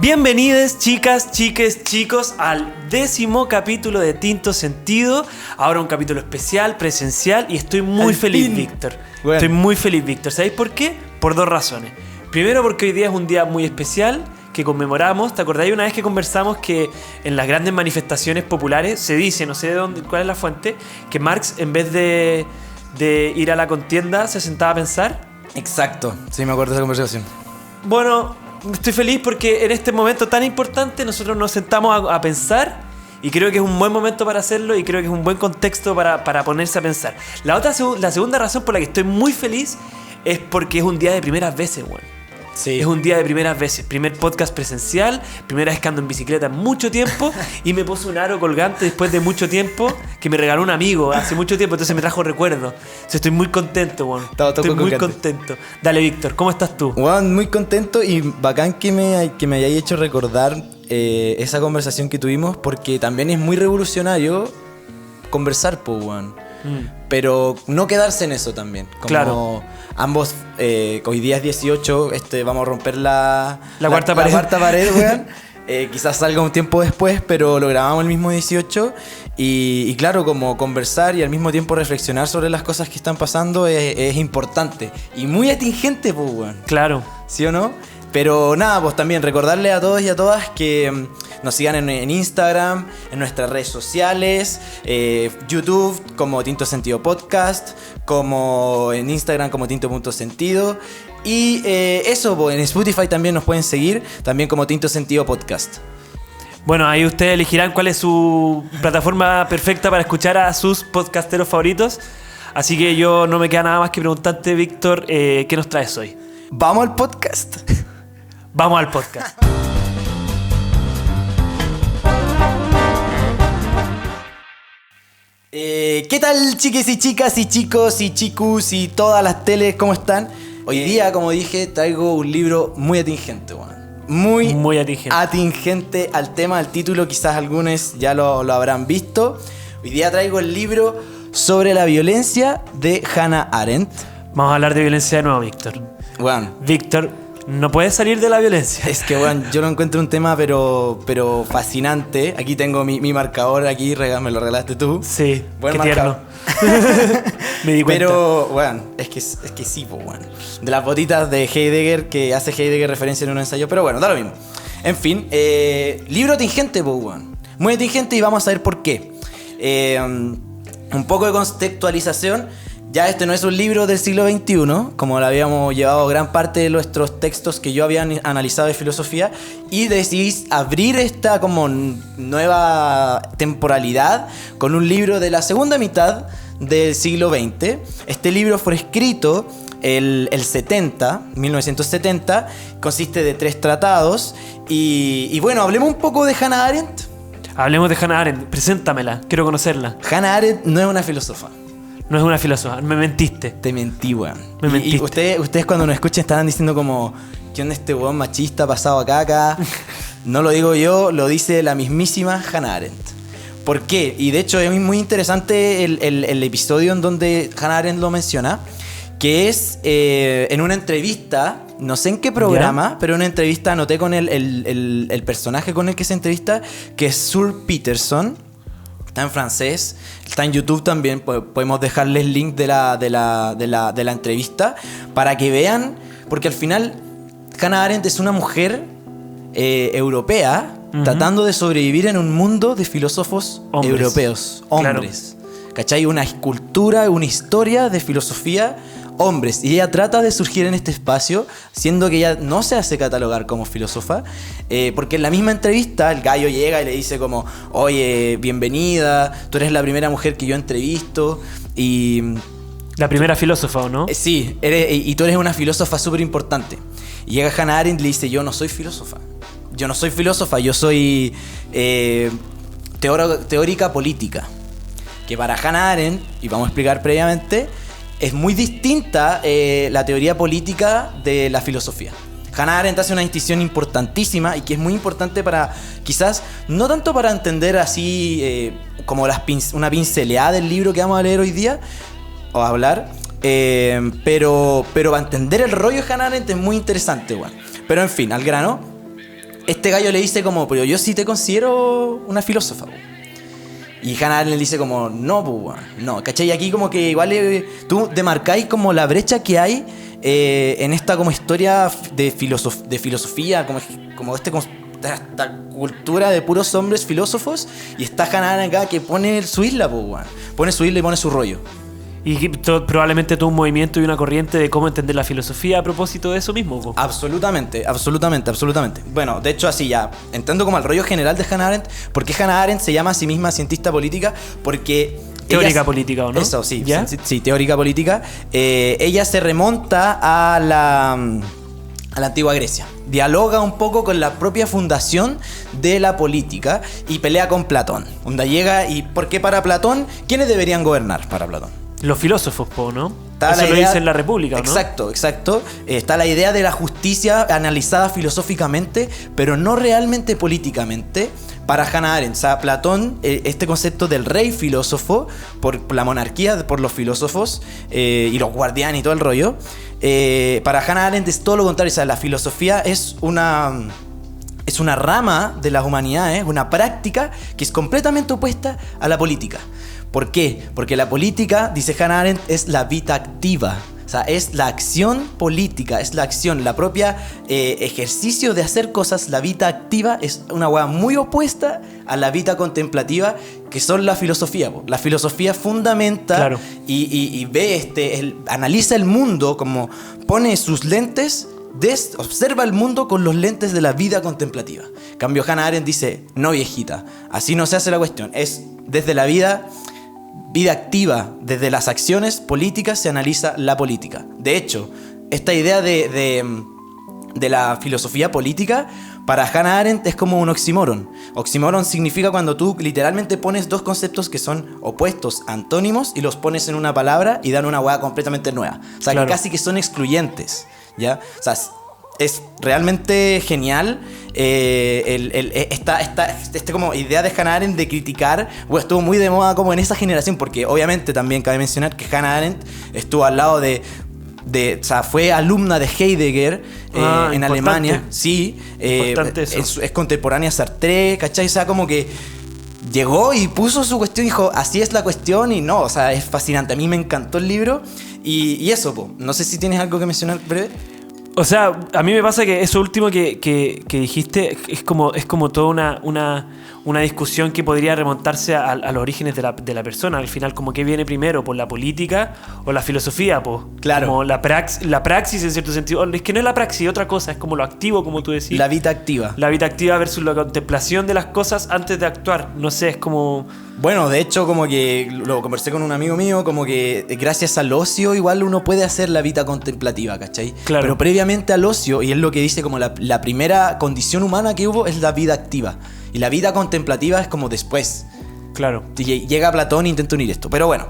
Bienvenidos chicas, chiques, chicos al 10º capítulo de Tinto Sentido. Ahora un capítulo especial, presencial, y estoy muy feliz, Víctor. Bueno. Estoy muy feliz, Víctor. ¿Sabéis por qué? Por dos razones. Primero, porque hoy día es un día muy especial que conmemoramos. ¿Te acordáis una vez que conversamos que en las grandes manifestaciones populares se dice, no sé de dónde, cuál es la fuente, que Marx, en vez de ir a la contienda, se sentaba a pensar? Exacto, sí me acuerdo de esa conversación. Bueno, estoy feliz porque en este momento tan importante nosotros nos sentamos a pensar, y creo que es un buen momento para hacerlo, y creo que es un buen contexto para ponerse a pensar. La segunda razón por la que estoy muy feliz es porque es un día de primeras veces, weón. Sí. Es un día de primeras veces. Primer podcast presencial, primera vez que ando en bicicleta en mucho tiempo, y me puse un aro colgante después de mucho tiempo que me regaló un amigo hace mucho tiempo, entonces me trajo recuerdos. Entonces estoy muy contento, weón. Estoy muy contento. Dale, Víctor, ¿cómo estás tú? Weón, muy contento y bacán que me hayáis hecho recordar esa conversación que tuvimos, porque también es muy revolucionario conversar, po, weón. Pero no quedarse en eso también. Como claro. Ambos, hoy día es 18, vamos a romper la cuarta pared, weón. Quizás salga un tiempo después, pero lo grabamos el mismo 18. Y claro, como conversar y al mismo tiempo reflexionar sobre las cosas que están pasando es importante. Y muy atingente, pues, weón. Claro. ¿Sí o no? Pero nada, pues también recordarle a todos y a todas que nos sigan en Instagram, en nuestras redes sociales, YouTube como Tinto Sentido Podcast, como en Instagram como Tinto.sentido. Y eso, pues en Spotify también nos pueden seguir, también como Tinto Sentido Podcast. Bueno, ahí ustedes elegirán cuál es su plataforma perfecta para escuchar a sus podcasteros favoritos. Así que yo no me queda nada más que preguntarte, Víctor, ¿qué nos traes hoy? ¿Vamos al podcast? Vamos al podcast. ¿Qué tal, chiques y chicas y chicos y chicus y todas las teles? ¿Cómo están? Hoy día, como dije, traigo un libro muy atingente, weón. Muy atingente al tema, al título. Quizás algunos ya lo habrán visto. Hoy día traigo el libro sobre la violencia de Hannah Arendt. Vamos a hablar de violencia de nuevo, Víctor. Bueno, Víctor, no puedes salir de la violencia. Es que, bueno, yo lo encuentro un tema pero fascinante. Aquí tengo mi marcador, aquí me lo regalaste tú. Sí, buen qué marcador. Tierno. Me di cuenta. Pero, bueno, es que sí, pues, bueno. De las botitas de Heidegger, que hace Heidegger referencia en un ensayo, pero bueno, da lo mismo. En fin, libro atingente, pues, bueno. Muy atingente, y vamos a ver por qué. Un poco de contextualización. Ya este no es un libro del siglo XXI, como lo habíamos llevado gran parte de nuestros textos que yo había analizado de filosofía, y decidí abrir esta como nueva temporalidad con un libro de la segunda mitad del siglo XX. Este libro fue escrito el 1970, consiste de 3 tratados, y bueno, hablemos un poco de Hannah Arendt. Hablemos de Hannah Arendt, preséntamela, quiero conocerla. Hannah Arendt no es una filósofa. No es una filósofa, me mentiste. Te mentí, weón. Me mentiste. Y ustedes cuando nos escuchen estarán diciendo como, ¿qué onda este weón machista pasado a caca? No lo digo yo, lo dice la mismísima Hannah Arendt. ¿Por qué? Y de hecho es muy interesante el episodio en donde Hannah Arendt lo menciona, que es en una entrevista, no sé en qué programa, ¿ya? Pero en una entrevista anoté con el personaje con el que se entrevista, que es Sir Peterson. Está en francés, está en YouTube también. Podemos dejarles el link de la entrevista para que vean, porque al final Hannah Arendt es una mujer europea, tratando de sobrevivir en un mundo de filósofos europeos, hombres. Claro. ¿Cachai? Una escultura, una historia de filosofía, hombres. Y ella trata de surgir en este espacio, siendo que ella no se hace catalogar como filósofa, porque en la misma entrevista el gallo llega y le dice como, oye, bienvenida, tú eres la primera mujer que yo entrevisto, y... La primera filósofa, ¿o no? Sí, y tú eres una filósofa súper importante. Y llega Hannah Arendt y le dice, yo no soy filósofa, yo soy teórica política. Que para Hannah Arendt, y vamos a explicar previamente, es muy distinta la teoría política de la filosofía. Hannah Arendt hace una distinción importantísima, y que es muy importante para, quizás, no tanto para entender así como una pinceleada del libro que vamos a leer hoy día, o a hablar, pero para entender el rollo de Hannah Arendt es muy interesante, bueno. Pero en fin, al grano. este gallo le dice como, pero yo sí te considero una filósofa, po. Y Hannah Arendt le dice como, no, pues, no, ¿cachai? Y aquí como que igual tú demarcáis como la brecha que hay en esta como historia de filosofía, como esta cultura de puros hombres filósofos, y está Hannah Arendt acá que pone su isla, pues, pone su isla y pone su rollo. Y probablemente todo un movimiento y una corriente de cómo entender la filosofía a propósito de eso mismo, po. Absolutamente. Bueno, de hecho así ya, entrando como al rollo general de Hannah Arendt, ¿por qué Hannah Arendt se llama a sí misma cientista política? Porque... Teórica política, ¿o no? Eso, sí, ¿Ya? sí, teórica política. Ella se remonta a la antigua Grecia. Dialoga un poco con la propia fundación de la política y pelea con Platón. Donde llega y... ¿Por qué para Platón? ¿Quiénes deberían gobernar para Platón? Los filósofos, ¿no? Está eso lo dice en la República, ¿no? Exacto. Está la idea de la justicia analizada filosóficamente, pero no realmente políticamente, para Hannah Arendt. O sea, Platón, este concepto del rey filósofo, por la monarquía, por los filósofos, y los guardianes y todo el rollo, para Hannah Arendt es todo lo contrario. O sea, la filosofía es una rama de las humanidades, una práctica que es completamente opuesta a la política. ¿Por qué? Porque la política, dice Hannah Arendt, es la vida activa. O sea, es la acción política, es la acción, la propia ejercicio de hacer cosas. La vida activa es una hueá muy opuesta a la vida contemplativa, que son la filosofía. La filosofía fundamenta, claro, y ve, analiza el mundo, como pone sus lentes, observa el mundo con los lentes de la vida contemplativa. En cambio, Hannah Arendt dice, no, viejita, así no se hace la cuestión. Es desde la vida activa, desde las acciones políticas se analiza la política. De hecho, esta idea de la filosofía política para Hannah Arendt es como un oxímoron. Oxímoron significa cuando tú literalmente pones dos conceptos que son opuestos, antónimos, y los pones en una palabra y dan una hueá completamente nueva. O sea, claro, que casi que son excluyentes, ¿ya? O sea, es realmente genial esta como idea de Hannah Arendt de criticar. Bueno, estuvo muy de moda como en esa generación, porque obviamente también cabe mencionar que Hannah Arendt estuvo al lado o sea, fue alumna de Heidegger en Alemania. Sí, es contemporánea a Sartre, ¿cachai? O sea, como que llegó y puso su cuestión y dijo, así es la cuestión, y no, o sea, es fascinante. A mí me encantó el libro y eso, po. No sé si tienes algo que mencionar breve. O sea, a mí me pasa que eso último que dijiste es como toda una discusión que podría remontarse a los orígenes de la persona. Al final, como que viene primero, por la política o la filosofía, pues. Claro. Como la praxis en cierto sentido. Es que no es la praxis, otra cosa, es como lo activo, como tú decís. La vida activa. La vida activa versus la contemplación de las cosas antes de actuar. No sé, es como... Bueno, de hecho, como que lo conversé con un amigo mío, como que gracias al ocio igual uno puede hacer la vida contemplativa, ¿cachai? Claro. Pero previamente al ocio, y es lo que dice como la primera condición humana que hubo, es la vida activa. Y la vida contemplativa es como después. Claro. Llega Platón e intenta unir esto. Pero bueno,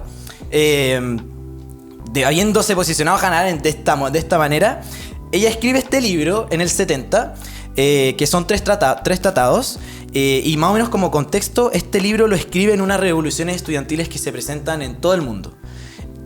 habiéndose posicionado Hannah Arendt de esta manera, ella escribe este libro en el 70, que son tres tratados. Y más o menos como contexto, este libro lo escribe en unas revoluciones estudiantiles que se presentan en todo el mundo,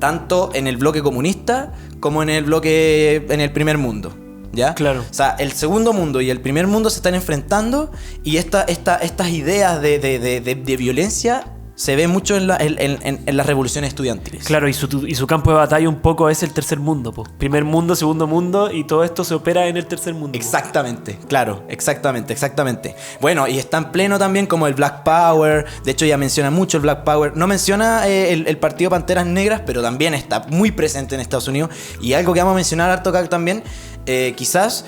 tanto en el bloque comunista como en el primer mundo, ¿ya? Claro. O sea, el segundo mundo y el primer mundo se están enfrentando, y estas ideas de violencia se ve mucho en las revoluciones estudiantiles. Claro, y su campo de batalla un poco es el tercer mundo, po. Primer mundo, segundo mundo, y todo esto se opera en el tercer mundo. Exactamente, po. Claro, exactamente. Bueno, y está en pleno también como el Black Power. De hecho, ella menciona mucho el Black Power. No menciona el partido Panteras Negras, pero también está muy presente en Estados Unidos. Y algo que vamos a mencionar harto acá también, quizás,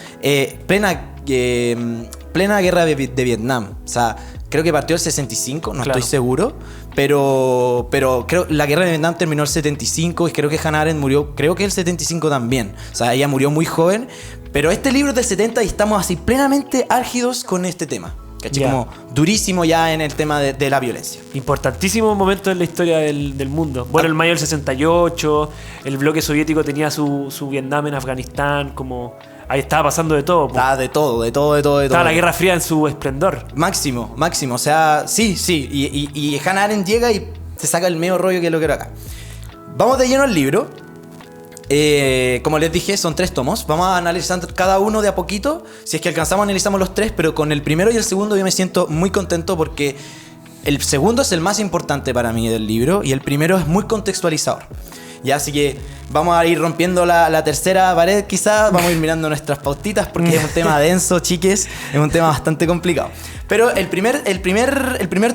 plena guerra de Vietnam. O sea, creo que partió el 65, no estoy seguro, pero creo la guerra de Vietnam terminó el 75, y creo que Hannah Arendt murió, creo que el 75 también. O sea, ella murió muy joven, pero este libro es del 70 y estamos así plenamente álgidos con este tema. ¿Cachai? Yeah. Como durísimo ya en el tema de la violencia. Importantísimo momento en la historia del mundo. Bueno, el mayo del 68, el bloque soviético tenía su Vietnam en Afganistán, como... Ahí estaba pasando de todo. Estaba de todo. Estaba la Guerra Fría en su esplendor. Máximo. O sea, sí. Y Hannah Arendt llega y se saca el medio rollo que es lo que era acá. Vamos de lleno al libro. Como les dije, son 3 tomos. Vamos a analizar cada uno de a poquito. Si es que alcanzamos, analizamos los 3. Pero con el primero y el segundo yo me siento muy contento porque el segundo es el más importante para mí del libro y el primero es muy contextualizador. Ya, así que vamos a ir rompiendo la tercera pared quizás. Vamos a ir mirando nuestras pautitas porque es un tema denso, chiques. Es un tema bastante complicado. Pero el primer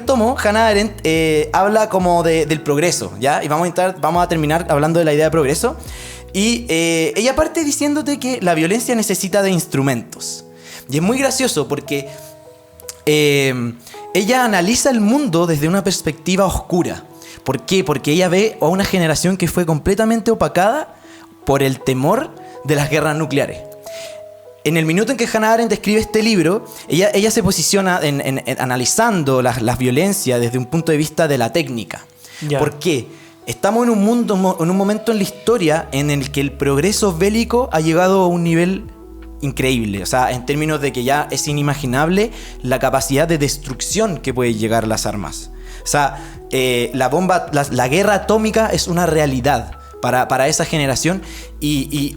tomo, Hannah Arendt, habla como del progreso, ¿ya? Y vamos a terminar hablando de la idea de progreso. Y ella parte diciéndote que la violencia necesita de instrumentos. Y es muy gracioso porque ella analiza el mundo desde una perspectiva oscura. ¿Por qué? Porque ella ve a una generación que fue completamente opacada por el temor de las guerras nucleares. En el minuto en que Hannah Arendt escribe este libro, ella se posiciona en analizando las violencias desde un punto de vista de la técnica. Ya. ¿Por qué? Estamos en un momento en la historia en el que el progreso bélico ha llegado a un nivel increíble. O sea, en términos de que ya es inimaginable la capacidad de destrucción que pueden llegar las armas. O sea, la guerra atómica es una realidad para esa generación y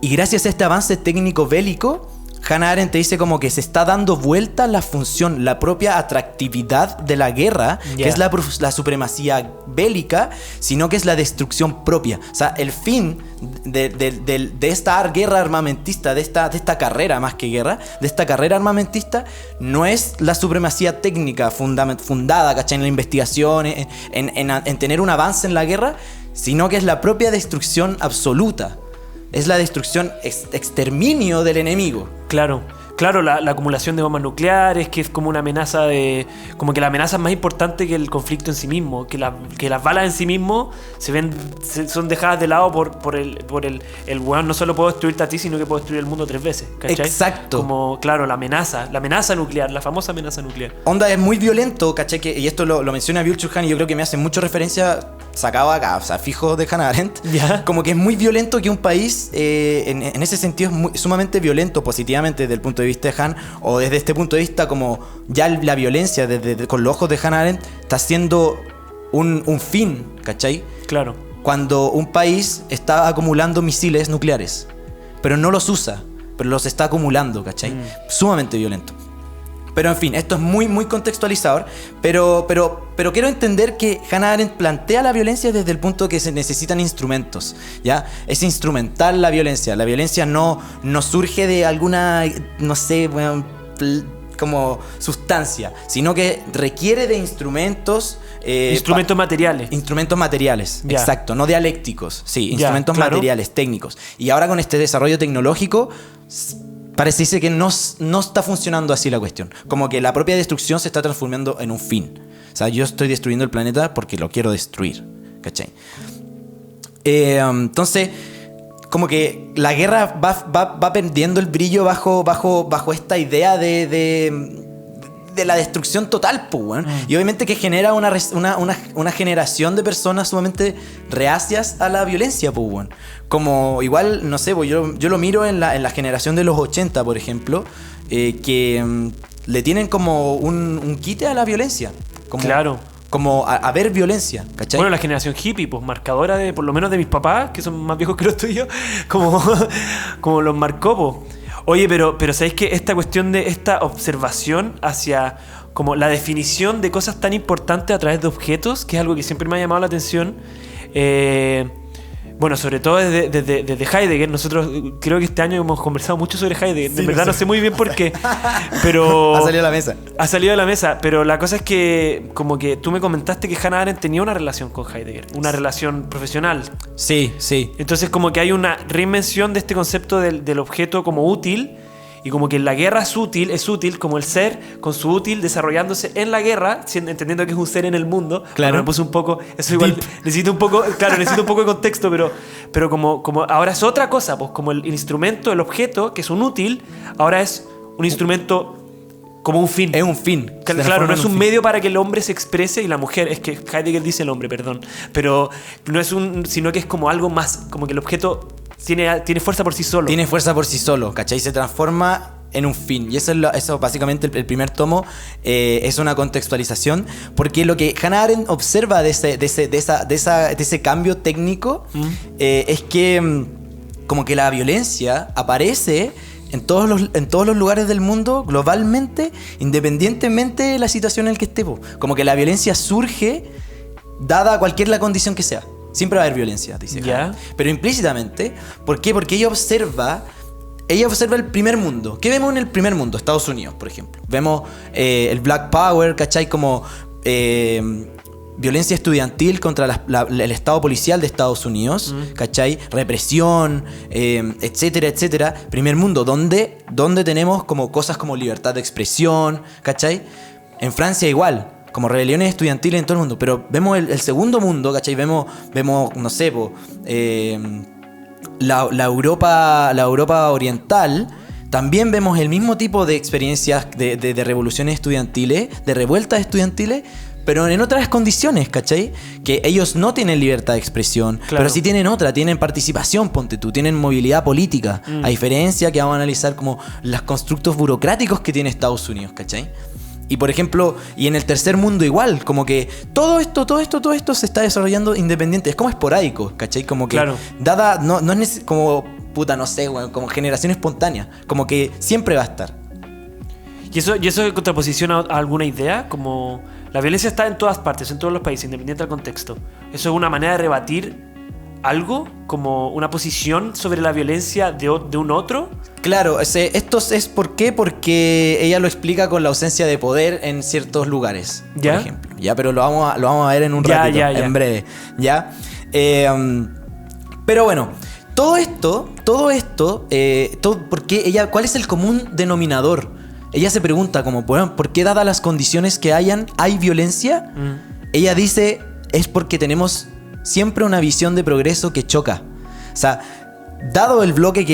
gracias a este avance técnico bélico, Hannah Arendt te dice como que se está dando vuelta la función, la propia atractividad de la guerra, que es la supremacía bélica, sino que es la destrucción propia. O sea, el fin de esta guerra armamentista, de esta carrera más que guerra, de esta carrera armamentista, no es la supremacía técnica fundada, ¿cachai? En la investigación, en tener un avance en la guerra, sino que es la propia destrucción absoluta. Es la destrucción, exterminio del enemigo. Claro, la acumulación de bombas nucleares, que es como una amenaza como que la amenaza es más importante que el conflicto en sí mismo, que las balas en sí mismo son dejadas de lado por el weón. No solo puedo destruirte a ti, sino que puedo destruir el mundo 3 veces, ¿cachai? Exacto. Como, claro, la amenaza nuclear, la famosa amenaza nuclear. Onda es muy violento, ¿cachai? Y esto lo menciona Byul-Chul Han y yo creo que me hace mucho referencia sacado acá, o sea, fijo de Hannah Arendt. ¿Ya? Como que es muy violento que un país, en ese sentido, es sumamente violento positivamente desde el punto de vista de Han, o desde este punto de vista como ya la violencia con los ojos de Hannah Arendt está siendo un fin, ¿cachai? Claro. Cuando un país está acumulando misiles nucleares, pero no los usa, pero los está acumulando, ¿cachai? Sumamente violento. Pero en fin, esto es muy, muy contextualizador. Pero quiero entender que Hannah Arendt plantea la violencia desde el punto que se necesitan instrumentos, ¿ya? Es instrumental la violencia. La violencia no surge de alguna, no sé, bueno, como sustancia, sino que requiere de instrumentos. Instrumentos materiales. Instrumentos materiales, ya. Exacto, no dialécticos. Sí, instrumentos materiales, técnicos. Y ahora con este desarrollo tecnológico parece que no está funcionando así la cuestión. Como que la propia destrucción se está transformando en un fin. O sea, yo estoy destruyendo el planeta porque lo quiero destruir, ¿cachai? Entonces, como que la guerra va perdiendo el brillo bajo esta idea de la destrucción total, pues, bueno. Y obviamente que genera una generación de personas sumamente reacias a la violencia, pues, bueno. Como igual, no sé, pues, yo lo miro en la generación de los 80, por ejemplo, que le tienen como un quite a la violencia. Claro. Como a ver violencia, ¿cachai? Bueno, la generación hippie, pues marcadora por lo menos de mis papás, que son más viejos que los tuyos, como los marcó, pues. Oye, pero ¿sabéis que esta cuestión de esta observación hacia como la definición de cosas tan importantes a través de objetos, que es algo que siempre me ha llamado la atención, bueno, sobre todo desde Heidegger? Nosotros creo que este año hemos conversado mucho sobre Heidegger. De verdad no sé muy bien por qué, pero ha salido a la mesa. Ha salido a la mesa, pero la cosa es que como que tú me comentaste que Hannah Arendt tenía una relación con Heidegger, una relación profesional. Sí, sí. Entonces como que hay una reinvención de este concepto del objeto como útil. Y como que la guerra es útil como el ser con su útil desarrollándose en la guerra, entendiendo que es un ser en el mundo. Claro. Me puse un poco, eso igual necesito un poco de contexto, pero como ahora es otra cosa, pues como el instrumento, el objeto, que es un útil, ahora es un instrumento como un fin. Es un fin. Claro, no es un medio para que el hombre se exprese y la mujer, es que Heidegger dice el hombre, perdón, pero no es sino que es como algo más, como que el objeto tiene fuerza por sí solo. Tiene fuerza por sí solo, ¿cachai? Se transforma en un fin. Y eso básicamente el primer tomo es una contextualización, porque lo que Hannah Arendt observa de ese cambio técnico es que como que la violencia aparece en todos los lugares del mundo, globalmente, independientemente de la situación en la que estemos. Como que la violencia surge dada cualquier la condición que sea. Siempre va a haber violencia, dice Hannah. Pero implícitamente, ¿por qué? Porque ella observa el primer mundo. ¿Qué vemos en el primer mundo? Estados Unidos, por ejemplo. Vemos el Black Power, ¿cachai? Como violencia estudiantil contra el estado policial de Estados Unidos, ¿cachai? Represión, etcétera, etcétera. Primer mundo, donde tenemos como cosas como libertad de expresión, ¿cachai? En Francia igual, como rebeliones estudiantiles en todo el mundo. Pero vemos el segundo mundo, ¿cachai? Vemos no sé, la Europa oriental. También vemos el mismo tipo de experiencias de revoluciones estudiantiles, de revueltas estudiantiles, pero en otras condiciones, ¿cachai? Que ellos no tienen libertad de expresión, pero sí tienen tienen participación, ponte tú, tienen movilidad política, a diferencia que vamos a analizar como los constructos burocráticos que tiene Estados Unidos, ¿cachai? Y por ejemplo, y en el tercer mundo igual, como que todo esto se está desarrollando independiente, es como esporádico, ¿cachai? Como que dada, no es como, no sé, como generación espontánea, como que siempre va a estar. ¿Y eso en contraposición a alguna idea? Como la violencia está en todas partes, en todos los países, independiente del contexto. ¿Eso es una manera de rebatir algo? ¿Como una posición sobre la violencia de un otro? Claro, esto es ¿por qué? Porque ella lo explica con la ausencia de poder en ciertos lugares, por ejemplo. Ya, pero lo vamos a ver en un ratito, en breve. ¿Ya? Pero bueno, todo esto, porque ella, ¿cuál es el común denominador? Ella se pregunta como, bueno, ¿por qué dadas las condiciones que hay violencia? Ella dice, es porque tenemos siempre una visión de progreso que choca. O sea, dado el bloque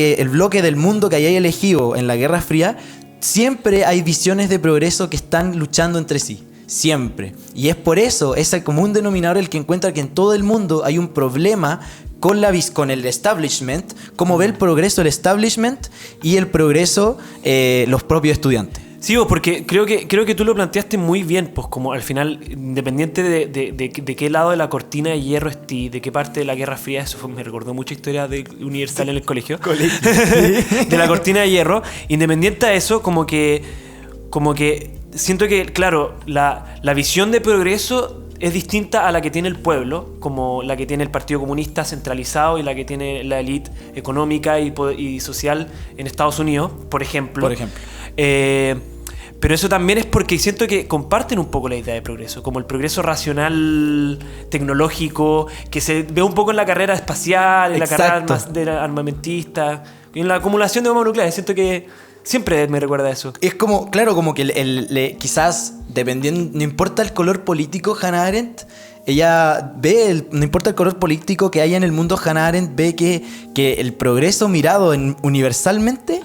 del mundo que hayáis elegido en la Guerra Fría, siempre hay visiones de progreso que están luchando entre sí. Siempre. Y es por eso, ese común denominador el que encuentra que en todo el mundo hay un problema con el establishment, cómo ve el progreso el establishment y el progreso los propios estudiantes. Sí, porque creo que tú lo planteaste muy bien, pues como al final, independiente de qué lado de la cortina de hierro estés, de qué parte de la Guerra Fría, me recordó mucha historia universal en el colegio. De la cortina de hierro, independiente de eso, como que siento que, claro, la visión de progreso es distinta a la que tiene el pueblo, como la que tiene el Partido Comunista centralizado y la que tiene la élite económica y social en Estados Unidos, por ejemplo. Pero eso también es porque siento que comparten un poco la idea de progreso, como el progreso racional, tecnológico, que se ve un poco en la carrera espacial, en la carrera armamentista, en la acumulación de bombas nucleares. Siento que siempre me recuerda a eso. Es como, claro, como que quizás, dependiendo, no importa el color político, Hannah Arendt, ella ve, no importa el color político que haya en el mundo, Hannah Arendt ve que el progreso mirado universalmente,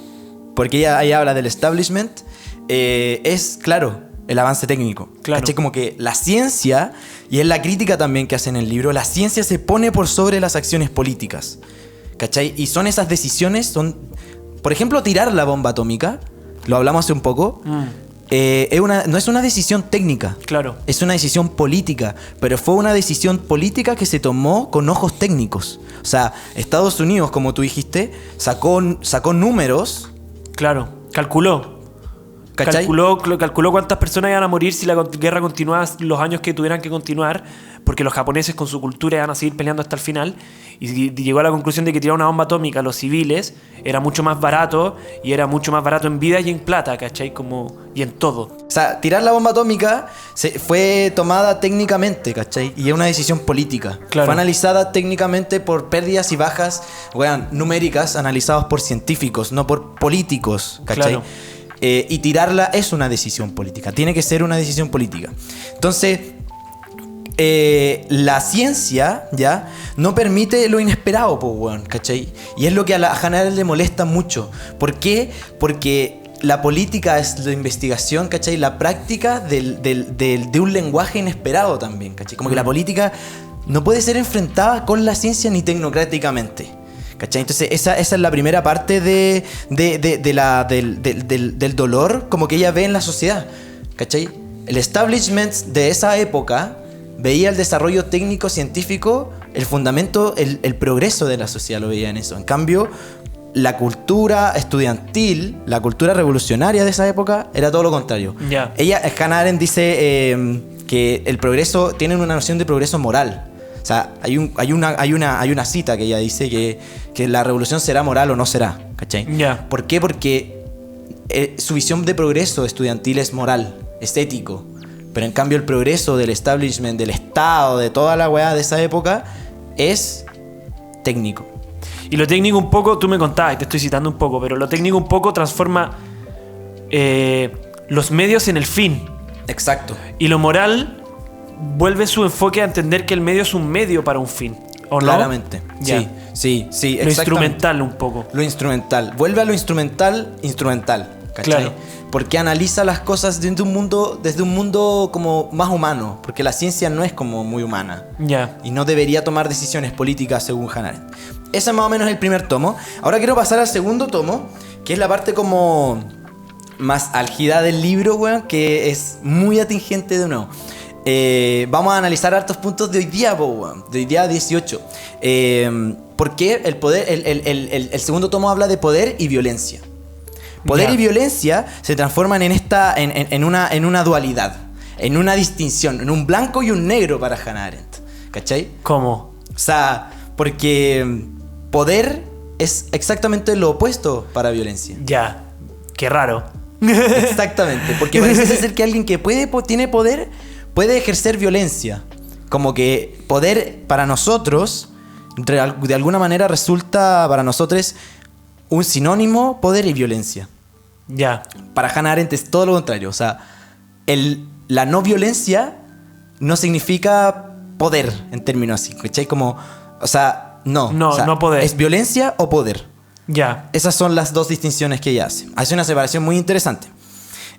porque ella habla del establishment, es, claro, el avance técnico. Claro. ¿Cachai? Como que la ciencia, y es la crítica también que hace en el libro, la ciencia se pone por sobre las acciones políticas. ¿Cachai? Y son esas decisiones, por ejemplo, tirar la bomba atómica, lo hablamos hace un poco, no es una decisión técnica, claro, es una decisión política, pero fue una decisión política que se tomó con ojos técnicos. O sea, Estados Unidos, como tú dijiste, sacó números. Claro, calculó cuántas personas iban a morir si la guerra continuaba los años que tuvieran que continuar, porque los japoneses con su cultura iban a seguir peleando hasta el final, y llegó a la conclusión de que tirar una bomba atómica a los civiles era mucho más barato, y era mucho más barato en vida y en plata, ¿cachai? Y en todo. O sea, tirar la bomba atómica fue tomada técnicamente, ¿cachai? Y es una decisión política. Claro. Fue analizada técnicamente por pérdidas y bajas, numéricas, analizadas por científicos, no por políticos, ¿cachai? Claro. Y tirarla es una decisión política. Tiene que ser una decisión política. Entonces, la ciencia ya no permite lo inesperado, ¿cachai? Y es lo que a Hannah Arendt le molesta mucho. ¿Por qué? Porque la política es la investigación, ¿cachai? La práctica de un lenguaje inesperado también, ¿cachai? Como que la política no puede ser enfrentada con la ciencia ni tecnocráticamente, ¿Cachai? Entonces esa es la primera parte del dolor como que ella ve en la sociedad. ¿Cachai? El establishment de esa época veía el desarrollo técnico, científico, el fundamento, el progreso de la sociedad, lo veía en eso. En cambio, la cultura estudiantil, la cultura revolucionaria de esa época era todo lo contrario. Yeah. Hannah Arendt dice que el progreso, tienen una noción de progreso moral. O sea, hay una cita que ella dice que la revolución será moral o no será, ¿cachai? Yeah. ¿Por qué? Porque su visión de progreso estudiantil es moral, es ético. Pero en cambio el progreso del establishment, del Estado, de toda la weá de esa época, es técnico. Y lo técnico un poco, tú me contabas, y te estoy citando un poco, pero lo técnico un poco transforma los medios en el fin. Exacto. Y lo moral vuelve su enfoque a entender que el medio es un medio para un fin, ¿o no? Claramente. Ya. Sí. Lo instrumental un poco. Lo instrumental. Vuelve a lo instrumental, ¿cachai? Claro. Porque analiza las cosas desde un mundo como más humano. Porque la ciencia no es como muy humana. Ya. Y no debería tomar decisiones políticas según Hannah Arendt. Ese más o menos es el primer tomo. Ahora quiero pasar al segundo tomo, que es la parte como más álgida del libro, weón, que es muy atingente de nuevo. Vamos a analizar hartos puntos de hoy día, weón, de hoy día 18. Porque el poder, el segundo tomo habla de poder y violencia. Poder Ya. y violencia se transforman en una dualidad, en una distinción, en un blanco y un negro para Hannah Arendt. ¿Cachai? ¿Cómo? O sea, porque poder es exactamente lo opuesto para violencia. Ya. Qué raro. Exactamente, porque parece ser que alguien que tiene poder puede ejercer violencia. Como que poder para nosotros, de alguna manera resulta para nosotros un sinónimo, poder y violencia. Ya. Para Hannah Arendt es todo lo contrario. O sea, la no violencia no significa poder en términos así. ¿Cachai? Como, o sea, no. No, o sea, no poder. ¿Es violencia o poder? Ya. Esas son las dos distinciones que ella hace. Hace una separación muy interesante.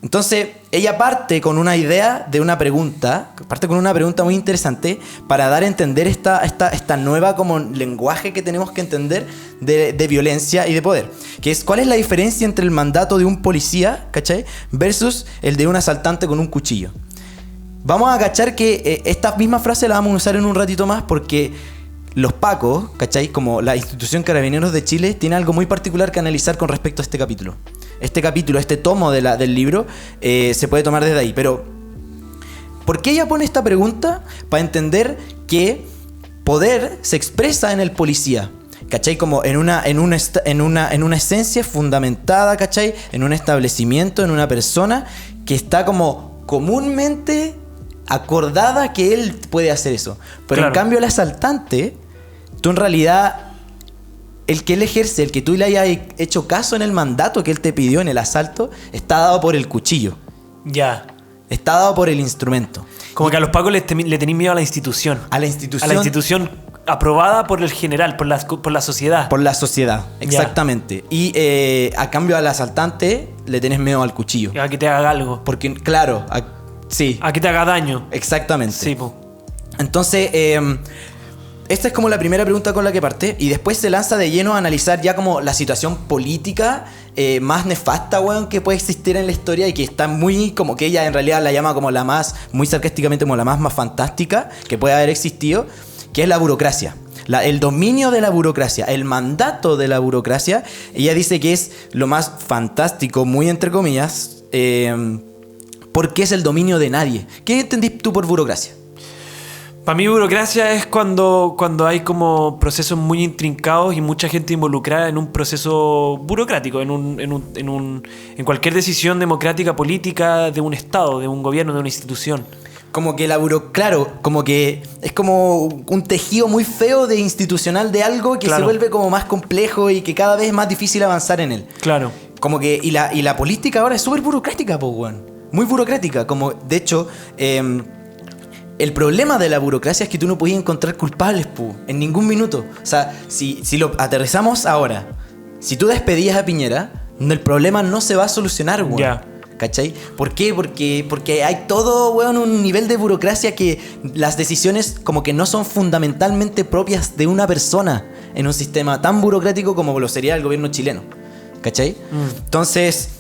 Entonces, ella parte con una idea de una pregunta, parte con una pregunta muy interesante para dar a entender esta nueva como lenguaje que tenemos que entender de violencia y de poder. Que es, ¿cuál es la diferencia entre el mandato de un policía, ¿cachai? Versus el de un asaltante con un cuchillo? Vamos a cachar que esta misma frase la vamos a usar en un ratito más porque los pacos, ¿cachai? Como la institución Carabineros de Chile, tiene algo muy particular que analizar con respecto a este capítulo. Este tomo del libro, se puede tomar desde ahí. Pero, ¿por qué ella pone esta pregunta? Para entender que poder se expresa en el policía, ¿cachai? Como en una esencia fundamentada, ¿cachai? En un establecimiento, en una persona que está como comúnmente acordada que él puede hacer eso. Pero Claro. en cambio el asaltante, tú en realidad, el que él ejerce, el que tú le hayas hecho caso en el mandato que él te pidió en el asalto, está dado por el cuchillo, Ya. está dado por el instrumento. Como que a los pacos le tenéis miedo a la institución. A la A institución, la institución aprobada por el general, por la sociedad. por la sociedad, exactamente. Y a cambio al asaltante le tenés miedo al cuchillo. A que te haga algo. Porque, claro, sí, A que te haga daño. exactamente. Sí, po. Entonces, esta es como la primera pregunta con la que parte. Y después se lanza de lleno a analizar ya como la situación política más nefasta, weón, que puede existir en la historia. Y que está muy, como que ella en realidad la llama como la más, muy sarcásticamente como la más fantástica que puede haber existido. Que es la burocracia. El dominio de la burocracia, el mandato de la burocracia. Ella dice que es lo más fantástico, muy entre comillas, porque es el dominio de nadie. ¿Qué entendís tú por burocracia? Para mí burocracia es cuando hay como procesos muy intrincados y mucha gente involucrada en un proceso burocrático, en cualquier decisión democrática, política de un Estado, de un gobierno, de una institución. Como que claro, como que es como un tejido muy feo de institucional de algo que Claro. se vuelve como más complejo y que cada vez es más difícil avanzar en él. Claro. Como que, y la política ahora es súper burocrática, po, weón. Muy burocrática. Como, de hecho, el problema de la burocracia es que tú no podías encontrar culpables, po, en ningún minuto. O sea, si lo aterrizamos ahora, si tú despedías a Piñera, el problema no se va a solucionar, weón. Ya. ¿cachai? ¿Por qué? Porque hay todo, weón, un nivel de burocracia que las decisiones como que no son fundamentalmente propias de una persona en un sistema tan burocrático como lo sería el gobierno chileno, ¿cachai? Entonces,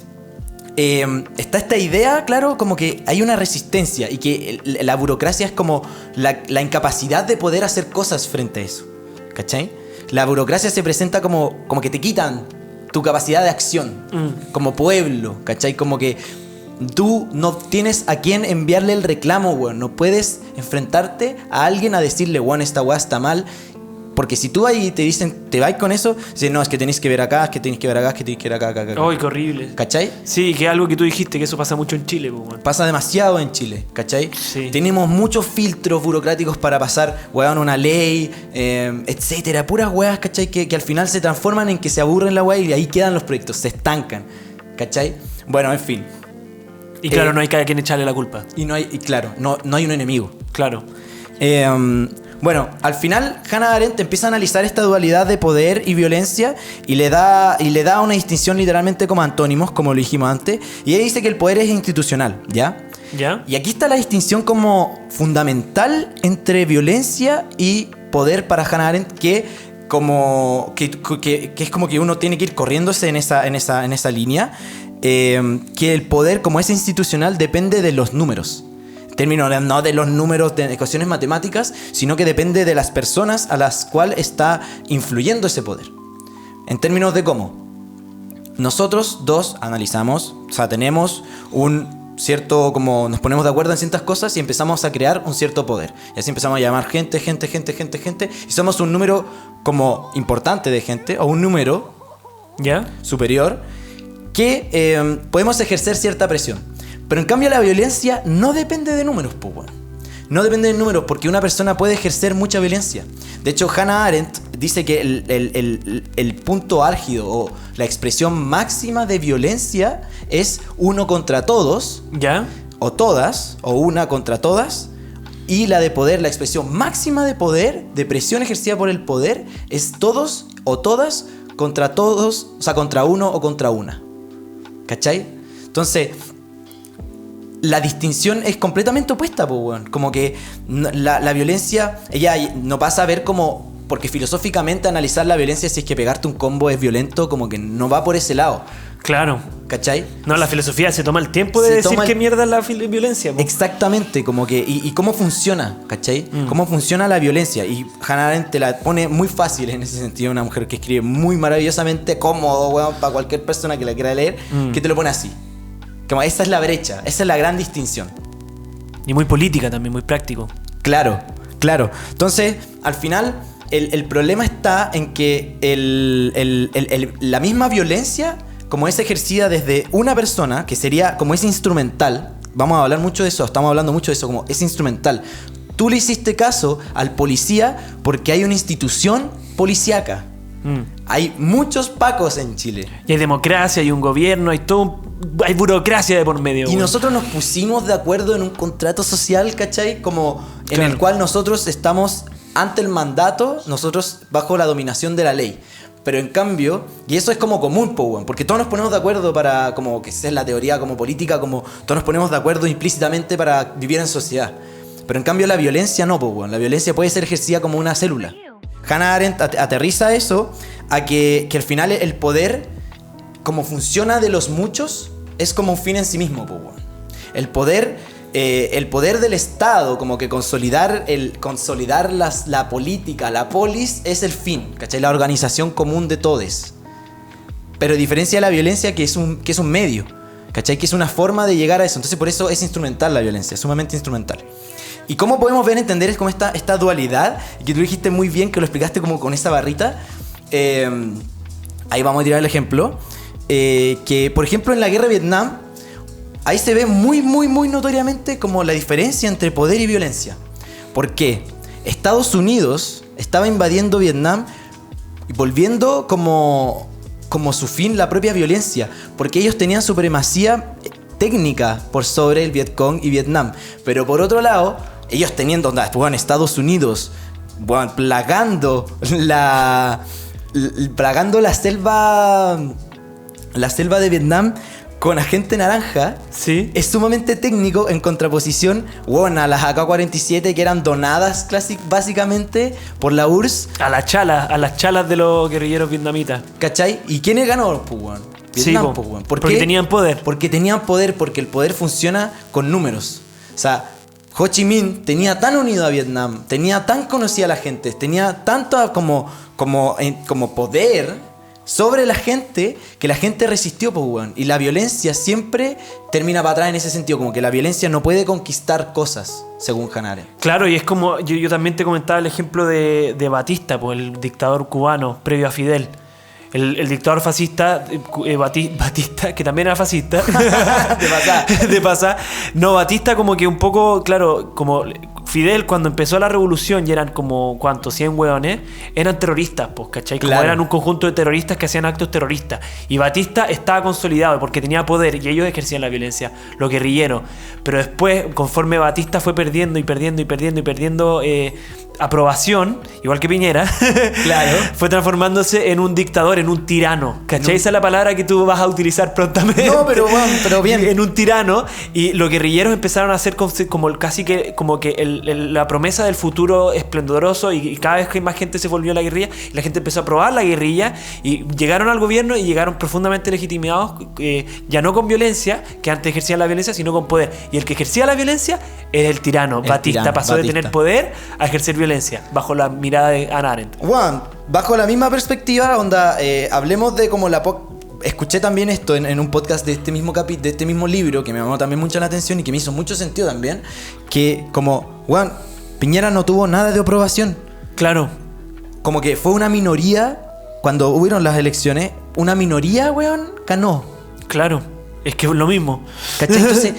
está esta idea, claro, como que hay una resistencia y que la burocracia es como la incapacidad de poder hacer cosas frente a eso, ¿cachai? La burocracia se presenta como que te quitan tu capacidad de acción como pueblo, ¿cachai? Como que tú no tienes a quién enviarle el reclamo, weón. No puedes enfrentarte a alguien a decirle, weón, esta weá está mal. Porque si tú ahí te dicen, te vas con eso, dicen, no, es que tenéis que ver acá, es que tenéis que ver acá, es que tenéis que ver acá. ¡Ay, qué horrible! ¿Cachai? Sí, que es algo que tú dijiste, que eso pasa mucho en Chile, pues, bueno. Pasa demasiado en Chile, ¿cachai? Sí. Tenemos muchos filtros burocráticos para pasar, weón, una ley, etcétera. Puras weas, ¿cachai? Que al final se transforman en que se aburren la wea y ahí quedan los proyectos, se estancan, ¿cachai? Bueno, en fin. Y claro, no hay a quien echarle la culpa. Claro, no hay un enemigo. Claro. Bueno, al final Hannah Arendt empieza a analizar esta dualidad de poder y violencia y le da una distinción literalmente como antónimos, como lo dijimos antes, y ella dice que el poder es institucional, ¿ya? ¿Ya? Y aquí está la distinción como fundamental entre violencia y poder para Hannah Arendt, que es como que uno tiene que ir corriéndose en esa línea, que el poder como es institucional depende de los números. Términos no de los números de ecuaciones matemáticas, sino que depende de las personas a las cuales está influyendo ese poder. En términos de cómo nosotros dos analizamos, o sea, tenemos un cierto, como nos ponemos de acuerdo en ciertas cosas y empezamos a crear un cierto poder. Y así empezamos a llamar gente, y somos un número como importante de gente, o un número ¿ya? superior, que podemos ejercer cierta presión. Pero en cambio la violencia no depende de números, pues, bueno. No depende de números porque una persona puede ejercer mucha violencia. De hecho, Hannah Arendt dice que el punto álgido o la expresión máxima de violencia es uno contra todos, ¿ya? O todas, o una contra todas. Y la de poder, la expresión máxima de poder, de presión ejercida por el poder, es todos o todas contra todos, o sea, contra uno o contra una. ¿Cachai? Entonces, la distinción es completamente opuesta, po, weón. Como que la violencia, ella no pasa a ver como, porque filosóficamente analizar la violencia, si es que pegarte un combo es violento, como que no va por ese lado. Claro. ¿Cachai? No, la filosofía se toma el tiempo de decir qué mierda es la violencia, po. Exactamente, como que, y cómo funciona, ¿cachai? Cómo funciona la violencia. Y Hannah Arendt te la pone muy fácil en ese sentido, una mujer que escribe muy maravillosamente cómodo, weón, para cualquier persona que la quiera leer, que te lo pone así. Como esa es la brecha, esa es la gran distinción. Y muy política también, muy práctico. Claro. Entonces, al final, el problema está en que la misma violencia, como es ejercida desde una persona, que sería como es instrumental, vamos a hablar mucho de eso, estamos hablando mucho de eso, como es instrumental. Tú le hiciste caso al policía porque hay una institución policíaca. Hay muchos pacos en Chile. Y hay democracia, hay un gobierno, hay burocracia de por medio. Y nosotros nos pusimos de acuerdo en un contrato social, ¿cachai? Como en claro. el cual nosotros estamos ante el mandato, nosotros bajo la dominación de la ley. Pero en cambio, y eso es como común, porque todos nos ponemos de acuerdo para, como que esa es la teoría como política, como todos nos ponemos de acuerdo implícitamente para vivir en sociedad. Pero en cambio la violencia no, la violencia puede ser ejercida como una célula. Hannah Arendt aterriza eso a que al final el poder, como funciona de los muchos, es como un fin en sí mismo, el poder del Estado, como que consolidar la política, la polis es el fin, ¿cachai? La organización común de todos. Pero a diferencia de la violencia, que es un medio, ¿cachai? Que es una forma de llegar a eso. Entonces por eso es instrumental la violencia, sumamente instrumental. ¿Y cómo podemos ver, entender es como esta dualidad? Y que tú dijiste muy bien, que lo explicaste como con esa barrita. Ahí vamos a tirar el ejemplo. Que por ejemplo en la guerra de Vietnam, ahí se ve muy notoriamente como la diferencia entre poder y violencia. ¿Por qué? Estados Unidos estaba invadiendo Vietnam y volviendo como su fin la propia violencia, porque ellos tenían supremacía técnica por sobre el Vietcong y Vietnam. Pero por otro lado, ellos teniendo, Estados Unidos, plagando la selva de Vietnam, con agente naranja Sí. es sumamente técnico en contraposición, bueno, a las AK-47 que eran donadas básicamente por la URSS, A las chalas de los guerrilleros vietnamitas. ¿cachai? ¿Y quiénes ganó? Pues, weón. Vietnam, po. pues, weón. Porque tenían poder. Porque tenían poder, porque el poder funciona con números. O sea, Ho Chi Minh tenía tan unido a Vietnam, tenía tan conocida a la gente, tenía tanto como poder sobre la gente, que la gente resistió, pues, weón. Y la violencia siempre termina para atrás en ese sentido, como que la violencia no puede conquistar cosas, según Hannah Arendt. Claro, y es como, yo también te comentaba el ejemplo de Batista, pues, el dictador cubano, previo a Fidel. El dictador fascista, Batista, que también era fascista. De pasada. No, Batista como que un poco, claro, como Fidel cuando empezó la revolución y eran como, ¿cuántos? 100 hueones, eran terroristas, pues, ¿cachai? Como Claro. eran un conjunto de terroristas que hacían actos terroristas. Y Batista estaba consolidado porque tenía poder y ellos ejercían la violencia, los guerrilleros. Pero después, conforme Batista fue perdiendo aprobación, igual que Piñera, Claro. fue transformándose en un dictador, en un tirano. ¿Cachai? Esa es la palabra que tú vas a utilizar prontamente. No, pero bueno, pero bien. En un tirano. Y los guerrilleros empezaron a hacer como casi que la promesa del futuro esplendoroso, y cada vez que más gente se volvió a la guerrilla, y la gente empezó a aprobar la guerrilla y llegaron al gobierno y llegaron profundamente legitimados, ya no con violencia, que antes ejercían la violencia, sino con poder. Y el que ejercía la violencia era el tirano. Batista pasó de tener poder a ejercer violencia, bajo la mirada de Hannah Arendt. Juan, bajo la misma perspectiva, onda, hablemos de como escuché también esto en un podcast de este mismo libro, que me llamó también mucho la atención y que me hizo mucho sentido también, que como, Juan, Piñera no tuvo nada de aprobación. Claro. Como que fue una minoría, cuando hubieron las elecciones, una minoría, weón, ganó. Claro. Es que es lo mismo. ¿Cachai? Entonces,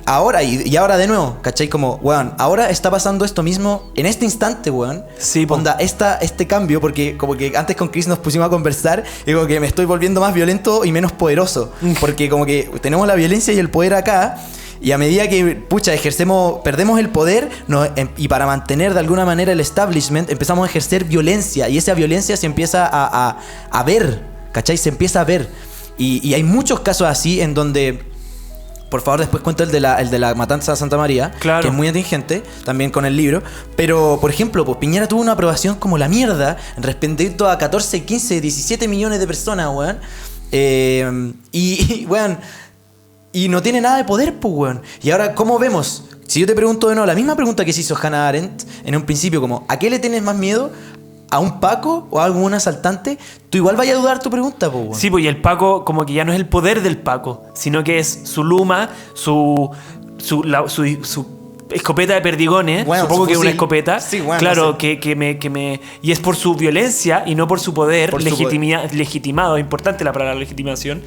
ahora y ahora de nuevo, ¿cachai? Como, weón, ahora está pasando esto mismo en este instante, weón. Sí, po. Onda, este cambio, porque como que antes con Chris nos pusimos a conversar y como que me estoy volviendo más violento y menos poderoso. Porque como que tenemos la violencia y el poder acá, y a medida que, perdemos el poder, y para mantener de alguna manera el establishment, empezamos a ejercer violencia, y esa violencia se empieza a ver, ¿cachai? Se empieza a ver. Y hay muchos casos así en donde... Por favor, después cuento el de la matanza de Santa María, claro, que es muy atingente, también con el libro. Pero, por ejemplo, pues Piñera tuvo una aprobación como la mierda respecto a 14, 15, 17 millones de personas, weón. Weón, y no tiene nada de poder, pues, weón. Y ahora, ¿cómo vemos? Si yo te pregunto de nuevo, la misma pregunta que se hizo Hannah Arendt en un principio, como, ¿a qué le tienes más miedo? ¿A un Paco o a algún asaltante? Tú igual vayas a dudar tu pregunta, po, weón. Sí, pues, y el Paco como que ya no es el poder del Paco, sino que es su luma, su escopeta de perdigones, bueno, supongo que es una fusil. escopeta, Sí, bueno, claro, no sé. Y es por su violencia y no por su poder, Por su legitimado, es importante la palabra legitimación,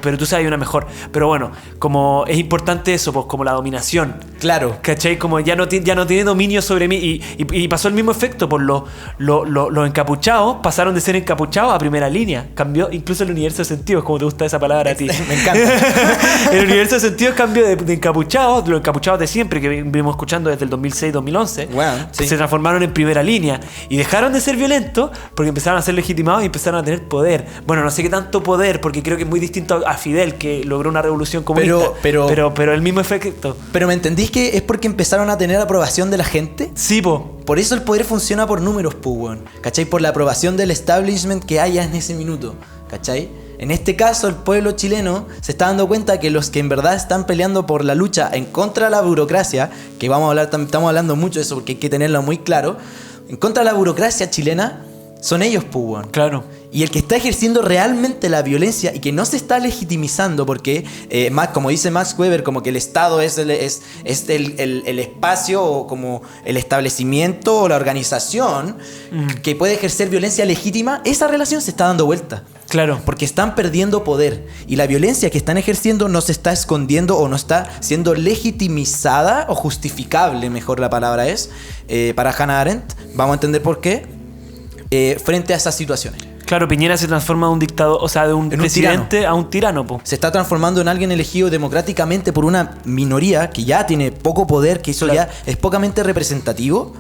pero tú sabes una mejor. Pero bueno, como es importante eso, pues como la dominación. Claro. ¿Cachai? Como ya no tiene dominio sobre mí. Y pasó el mismo efecto por los encapuchados. Pasaron de ser encapuchados a primera línea. Cambió incluso el universo de sentidos, como te gusta esa palabra a ti. Me encanta. El universo de sentidos cambió de encapuchados, los encapuchados de siempre, que venimos escuchando desde el 2006-2011. Bueno, sí. Se transformaron en primera línea. Y dejaron de ser violentos porque empezaron a ser legitimados y empezaron a tener poder. Bueno, no sé qué tanto poder, porque creo que es muy distinto a Fidel, que logró una revolución comunista. Pero el mismo efecto. Pero ¿me entendís que es porque empezaron a tener aprobación de la gente? Sí, po. Por eso el poder funciona por números, po, weón. ¿Cachai? Por la aprobación del establishment que haya en ese minuto. ¿Cachai? En este caso, el pueblo chileno se está dando cuenta que los que en verdad están peleando por la lucha en contra de la burocracia, que estamos hablando mucho de eso porque hay que tenerlo muy claro, en contra de la burocracia chilena, son ellos, po, weón. Claro. Y el que está ejerciendo realmente la violencia y que no se está legitimizando porque, como dice Max Weber, como que el Estado es el espacio o como el establecimiento o la organización que puede ejercer violencia legítima, esa relación se está dando vuelta. Claro. Porque están perdiendo poder y la violencia que están ejerciendo no se está escondiendo o no está siendo legitimizada o justificable, mejor la palabra es, para Hannah Arendt. Vamos a entender por qué, frente a esas situaciones. Claro, Piñera se transforma de un dictador, o sea, de un presidente a un tirano, po. Se está transformando en alguien elegido democráticamente por una minoría que ya tiene poco poder, que eso ya es pocamente representativo.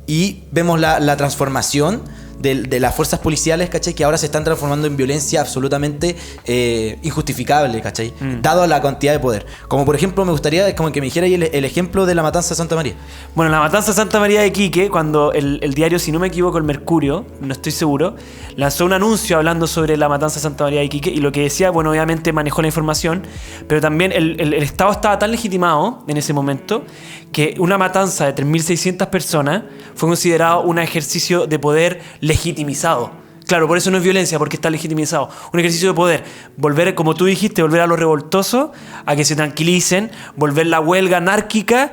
Y vemos la transformación de las fuerzas policiales, ¿cachai? Que ahora se están transformando en violencia absolutamente injustificable, ¿cachai? Dado la cantidad de poder. Como por ejemplo, me gustaría como que me dijera ahí el ejemplo de la matanza de Santa María. Bueno, la matanza de Santa María de Iquique, cuando el diario, si no me equivoco, el Mercurio, no estoy seguro, lanzó un anuncio hablando sobre la matanza de Santa María de Iquique, y lo que decía, bueno, obviamente manejó la información, pero también el Estado estaba tan legitimado en ese momento que una matanza de 3.600 personas fue considerado un ejercicio de poder legitimizado. Claro, por eso no es violencia, porque está legitimizado. Un ejercicio de poder. Volver, como tú dijiste, volver a los revoltosos, a que se tranquilicen, volver la huelga anárquica,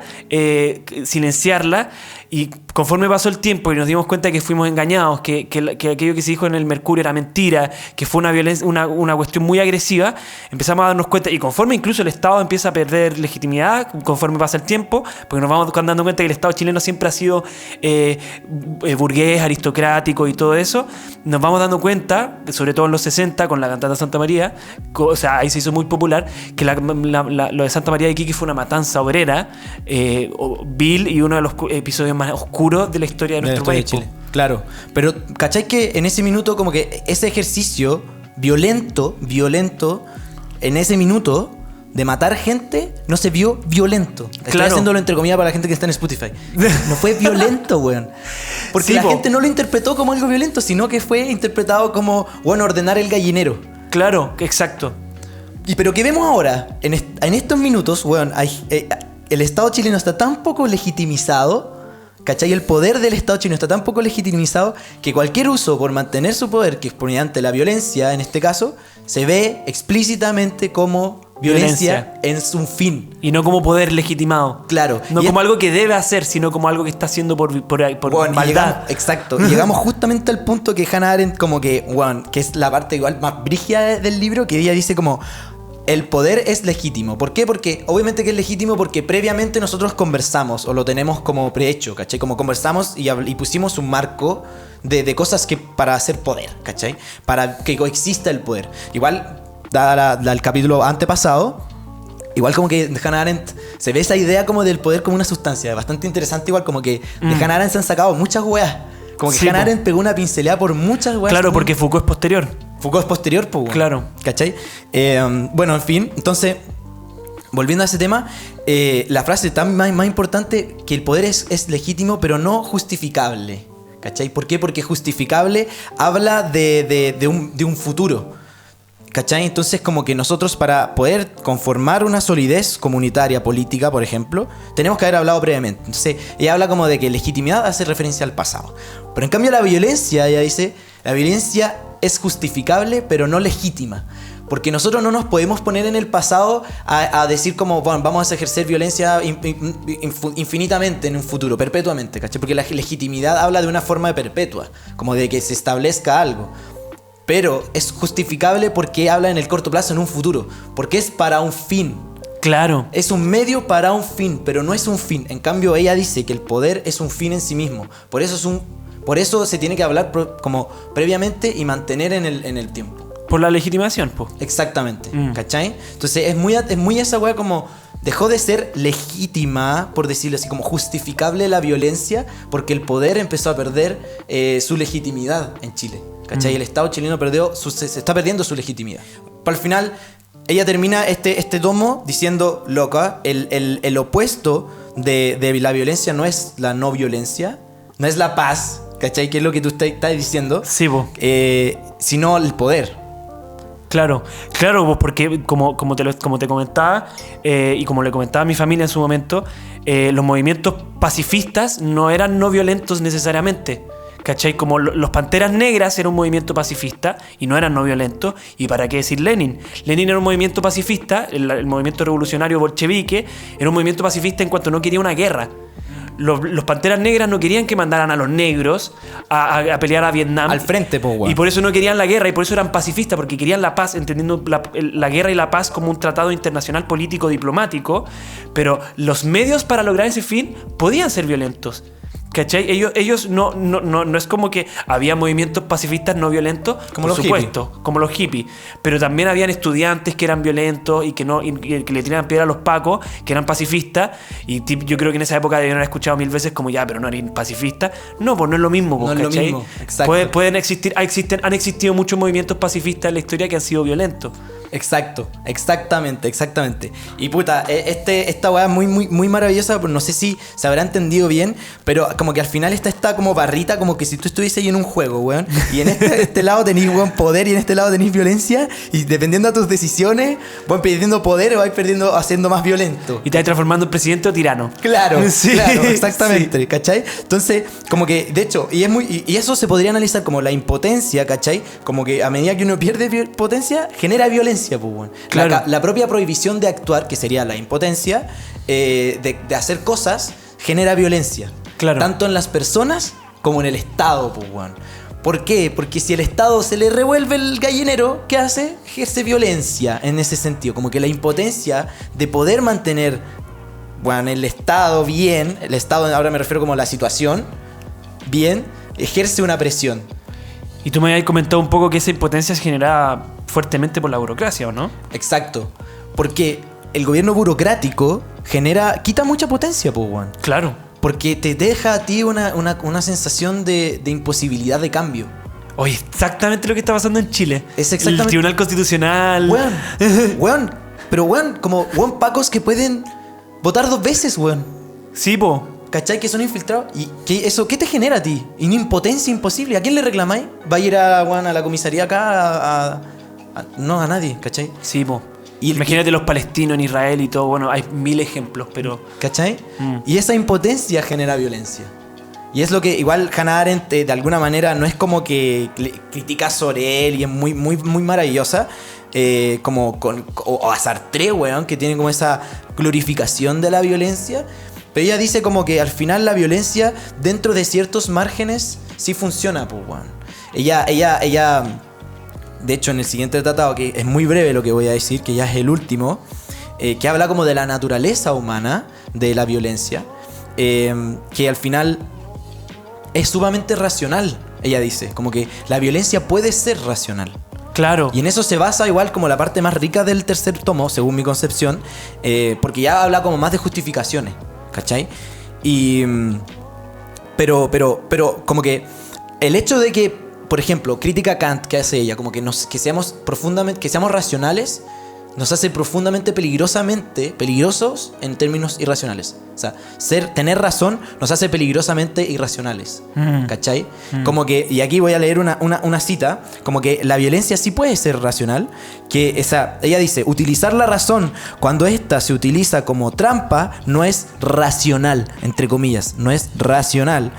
silenciarla. Y conforme pasó el tiempo y nos dimos cuenta que fuimos engañados, que aquello que se dijo en el Mercurio era mentira, que fue una violencia, una cuestión muy agresiva, empezamos a darnos cuenta, y conforme incluso el Estado empieza a perder legitimidad, conforme pasa el tiempo, porque nos vamos dando cuenta que el Estado chileno siempre ha sido burgués, aristocrático y todo eso, nos vamos dando cuenta, sobre todo en los 60, con la cantata Santa María, o sea, ahí se hizo muy popular, que lo de Santa María de Iquique fue una matanza obrera, vil, y uno de los episodios más oscuros de la historia de nuestro país. Chile. Claro, pero ¿cachai que en ese minuto como que ese ejercicio violento, en ese minuto de matar gente, no se vio violento? Estoy haciéndolo entre comillas para la gente que está en Spotify. No fue violento, weón. Porque sí, la gente no lo interpretó como algo violento, sino que fue interpretado como, bueno, ordenar el gallinero. Claro, exacto. Pero ¿qué vemos ahora? En estos minutos, weón, el Estado chileno está tan poco legitimizado, ¿cachai? El poder del Estado chileno está tan poco legitimizado que cualquier uso por mantener su poder, que es mediante la violencia en este caso, se ve explícitamente como violencia en su fin. Y no como poder legitimado. Claro. No como algo que debe hacer, sino como algo que está haciendo por bueno, maldad. Exacto. Y llegamos justamente al punto que Hannah Arendt como que, bueno, que es la parte igual más brígida del libro, que ella dice como... El poder es legítimo. ¿Por qué? Porque obviamente que es legítimo porque previamente nosotros conversamos o lo tenemos como prehecho, ¿cachai? Como conversamos y pusimos un marco de cosas que para hacer poder, ¿cachai? Para que coexista el poder. Igual, dada el capítulo antepasado, igual como que de Hannah Arendt se ve esa idea como del poder como una sustancia. Bastante interesante, igual como que de Hannah Arendt se han sacado muchas weas. Como que sí, Hannah Arendt pegó una pincelada por muchas weas. Claro, porque Foucault es posterior. Foucault es posterior, pues, bueno. Claro. ¿Cachai? Bueno, en fin, entonces, volviendo a ese tema, la frase tan más importante, que el poder es legítimo, pero no justificable. ¿Cachai? ¿Por qué? Porque justificable habla de un futuro. ¿Cachai? Entonces, como que nosotros, para poder conformar una solidez comunitaria, política, por ejemplo, tenemos que haber hablado previamente. Entonces, ella habla como de que legitimidad hace referencia al pasado. Pero en cambio la violencia, ella dice, la violencia es justificable, pero no legítima. Porque nosotros no nos podemos poner en el pasado a decir como, bueno, vamos a ejercer violencia infinitamente en un futuro, perpetuamente, ¿cachai? Porque la legitimidad habla de una forma de perpetua, como de que se establezca algo. Pero es justificable porque habla en el corto plazo, en un futuro. Porque es para un fin. Claro. Es un medio para un fin, pero no es un fin. En cambio, ella dice que el poder es un fin en sí mismo. Por eso se tiene que hablar como previamente y mantener en el tiempo. Por la legitimación, pues. Exactamente. ¿Cachai? Entonces es muy esa wea como... Dejó de ser legítima, por decirlo así, como justificable la violencia, porque el poder empezó a perder su legitimidad en Chile. ¿Cachai? El Estado chileno se está perdiendo su legitimidad. Para el final, ella termina este tomo diciendo, loca, el opuesto de la violencia no es la no violencia, no es la paz, ¿cachai? Que es lo que tú estás diciendo. Sí, vos. Sino el poder. Claro, porque como te comentaba y como le comentaba a mi familia en su momento, los movimientos pacifistas no eran no violentos necesariamente. ¿Cachai? Como los Panteras Negras era un movimiento pacifista y no eran no violentos. ¿Y para qué decir Lenin? Lenin era un movimiento pacifista, el movimiento revolucionario bolchevique era un movimiento pacifista en cuanto no quería una guerra. Los Panteras Negras no querían que mandaran a los negros a pelear a Vietnam. Al frente, po, y por eso no querían la guerra y por eso eran pacifistas, porque querían la paz, entendiendo la guerra y la paz como un tratado internacional político diplomático, pero los medios para lograr ese fin podían ser violentos. ¿cachai? Ellos no es como que había movimientos pacifistas no violentos, Como por los supuesto, como los hippies, pero también habían estudiantes que eran violentos y que le tiraban piedra a los pacos, que eran pacifistas, y yo creo que en esa época debieron haber escuchado 1000 veces como ya, pero no eran pacifistas. No, pues no es lo mismo, pues, No es lo ¿cachai? mismo, exacto. Han existido muchos movimientos pacifistas en la historia que han sido violentos. Exacto, exactamente. Y puta, esta weá es muy maravillosa, pero no sé si se habrá entendido bien, pero como que al final está como barrita, como que si tú estuvieses ahí en un juego, weón, y en este lado tenés, weón, poder y en este lado tenés violencia, y dependiendo de tus decisiones, vas perdiendo poder o vas perdiendo, haciendo más violento. Y te vas transformando en presidente o tirano. Claro, Sí, claro, exactamente, sí. ¿cachai? Entonces, como que, de hecho, y eso se podría analizar como la impotencia, ¿cachai? Como que a medida que uno pierde potencia, genera violencia, pues, bueno. Claro. La propia prohibición de actuar, que sería la impotencia, de hacer cosas, genera violencia. Claro. Tanto en las personas como en el Estado, pues, bueno. ¿Por qué? Porque si el Estado se le revuelve el gallinero, ¿qué hace? Ejerce violencia en ese sentido. Como que la impotencia de poder mantener, bueno, el Estado bien, el Estado ahora me refiero como a la situación, bien, ejerce una presión. Y tú me habías comentado un poco que esa impotencia se generaba fuertemente por la burocracia, ¿o no? Exacto. Porque el gobierno burocrático quita mucha potencia, pues, weón. Claro. Porque te deja a ti una sensación de imposibilidad de cambio. Oye, exactamente lo que está pasando en Chile. Es exactamente- El Tribunal Constitucional. Weón, pero weón, como weón pacos que pueden votar 2 veces, weón. Sí, po. ¿Cachai? Que son infiltrados. ¿Y qué te genera a ti? Una impotencia imposible. ¿A quién le reclamáis? ¿Va a ir a la comisaría acá? No, a nadie, ¿cachai? Sí, po. Y Imagínate los palestinos en Israel y todo. Bueno, hay 1000 ejemplos, pero... ¿Cachai? Mm. Y esa impotencia genera violencia. Y es lo que igual Hannah Arendt de alguna manera no es como que critica sobre él y es muy maravillosa. O a Sartre, weón, que tiene como esa glorificación de la violencia. Pero ella dice como que al final la violencia dentro de ciertos márgenes sí funciona, pues, weón. Ella, de hecho, en el siguiente tratado, que es muy breve lo que voy a decir, que ya es el último, que habla como de la naturaleza humana de la violencia, que al final es sumamente racional, ella dice, como que la violencia puede ser racional. Claro. Y en eso se basa igual como la parte más rica del tercer tomo, según mi concepción, porque ya habla como más de justificaciones, ¿cachai? Pero como que el hecho de que, por ejemplo, critica a Kant que hace ella, como que que seamos racionales, nos hace profundamente peligrosos en términos irracionales. O sea, tener razón nos hace peligrosamente irracionales. ¿Cachai? Como que, y aquí voy a leer una cita, como que la violencia sí puede ser racional, ella dice, utilizar la razón cuando ésta se utiliza como trampa no es racional, entre comillas, no es racional.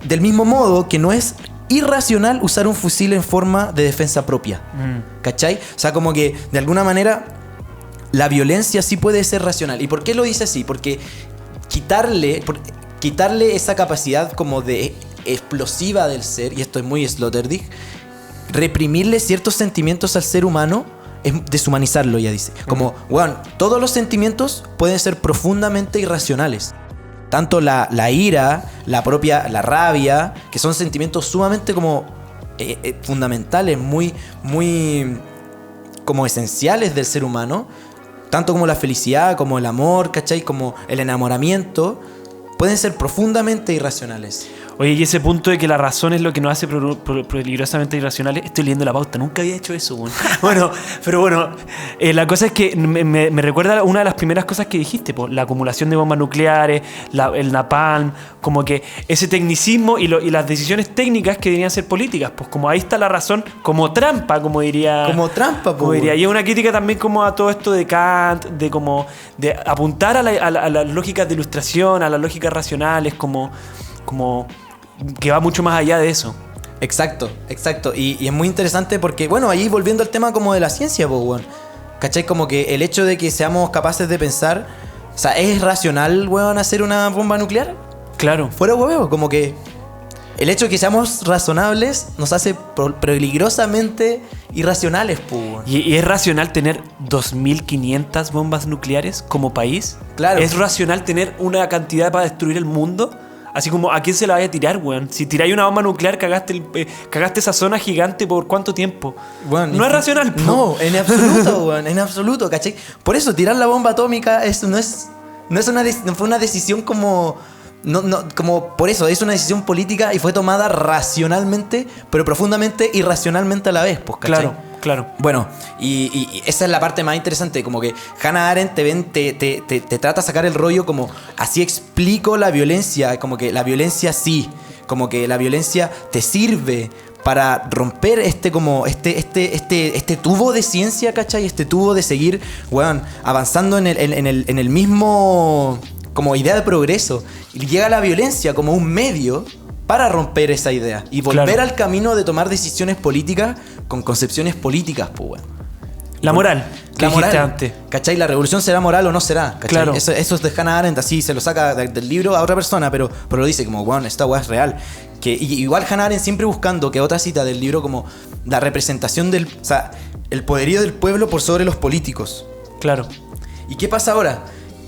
Del mismo modo que no es irracional usar un fusil en forma de defensa propia. ¿Cachai? O sea, como que de alguna manera la violencia sí puede ser racional. ¿Y por qué lo dice así? Porque quitarle esa capacidad como de explosiva del ser, y esto es muy Sloterdijk, reprimirle ciertos sentimientos al ser humano es deshumanizarlo, ella dice. Como, bueno, todos los sentimientos pueden ser profundamente irracionales. Tanto la ira, la rabia, que son sentimientos sumamente como fundamentales, muy como esenciales del ser humano, tanto como la felicidad, como el amor, ¿cachai? Como el enamoramiento, pueden ser profundamente irracionales. Oye, y ese punto de que la razón es lo que nos hace peligrosamente irracionales, estoy leyendo la pauta, nunca había hecho eso, güey. Bueno, la cosa es que me recuerda una de las primeras cosas que dijiste, po, la acumulación de bombas nucleares, el napalm, como que ese tecnicismo y las decisiones técnicas que deberían ser políticas, pues como ahí está la razón, como trampa, como diría. Como trampa, po. Y es una crítica también como a todo esto de Kant, de apuntar a las lógicas de ilustración, a las lógicas racionales, como que va mucho más allá de eso. Exacto. Y es muy interesante porque, bueno, ahí volviendo al tema como de la ciencia, pues, weón. ¿Cachai? Como que el hecho de que seamos capaces de pensar, o sea, ¿es racional, weón, hacer una bomba nuclear? Claro. Fuera hueveo, como que el hecho de que seamos razonables nos hace peligrosamente irracionales, pues, weón. ¿Y es racional tener 2.500 bombas nucleares como país? Claro. ¿Es racional tener una cantidad para destruir el mundo? Así como, ¿a quién se la vaya a tirar, weón? Si tiráis una bomba nuclear, cagaste esa zona gigante por ¿cuánto tiempo? Bueno, no es racional, po. No, en absoluto, weón, en absoluto, ¿cachai? Por eso, tirar la bomba atómica no fue una decisión como... como por eso, es una decisión política y fue tomada racionalmente, pero profundamente irracionalmente a la vez, pues, ¿cachai? Claro. Bueno, y esa es la parte más interesante, como que Hannah Arendt te trata de sacar el rollo como así explico la violencia, como que la violencia sí, como que la violencia te sirve para romper este tubo de ciencia, ¿cachai? Este tubo de seguir, weón, avanzando en el mismo como idea de progreso. Y llega la violencia como un medio para romper esa idea y volver al camino de tomar decisiones políticas con concepciones políticas, pues, weón. La moral, que dijiste antes. ¿Cachai? La revolución será moral o no será, ¿cachai? Claro. Eso es de Hannah Arendt, así se lo saca del libro a otra persona, pero lo dice como, weón, esta weá es real. Igual Hannah Arendt siempre buscando que otra cita del libro como la representación o sea, el poderío del pueblo por sobre los políticos. Claro. ¿Y qué pasa ahora?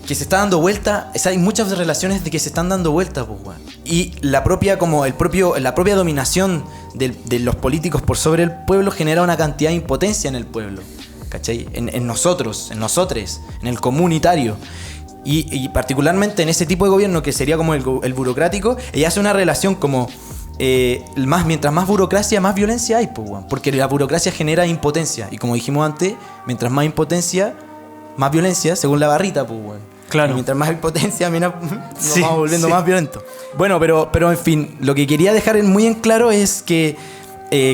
Que se está dando vuelta, o sea, hay muchas relaciones de que se están dando vueltas, pues, weón. Y la propia dominación de los políticos por sobre el pueblo genera una cantidad de impotencia en el pueblo, ¿cachai? En nosotros, en el comunitario. Y particularmente en ese tipo de gobierno que sería como el burocrático, ella hace una relación como mientras más burocracia, más violencia hay, pues, weón. Porque la burocracia genera impotencia. Y como dijimos antes, mientras más impotencia, más violencia, según la barrita, pues, weón. Claro. Y mientras más impotencia, nos vamos volviendo más violentos. Bueno, pero en fin, lo que quería dejar muy en claro es que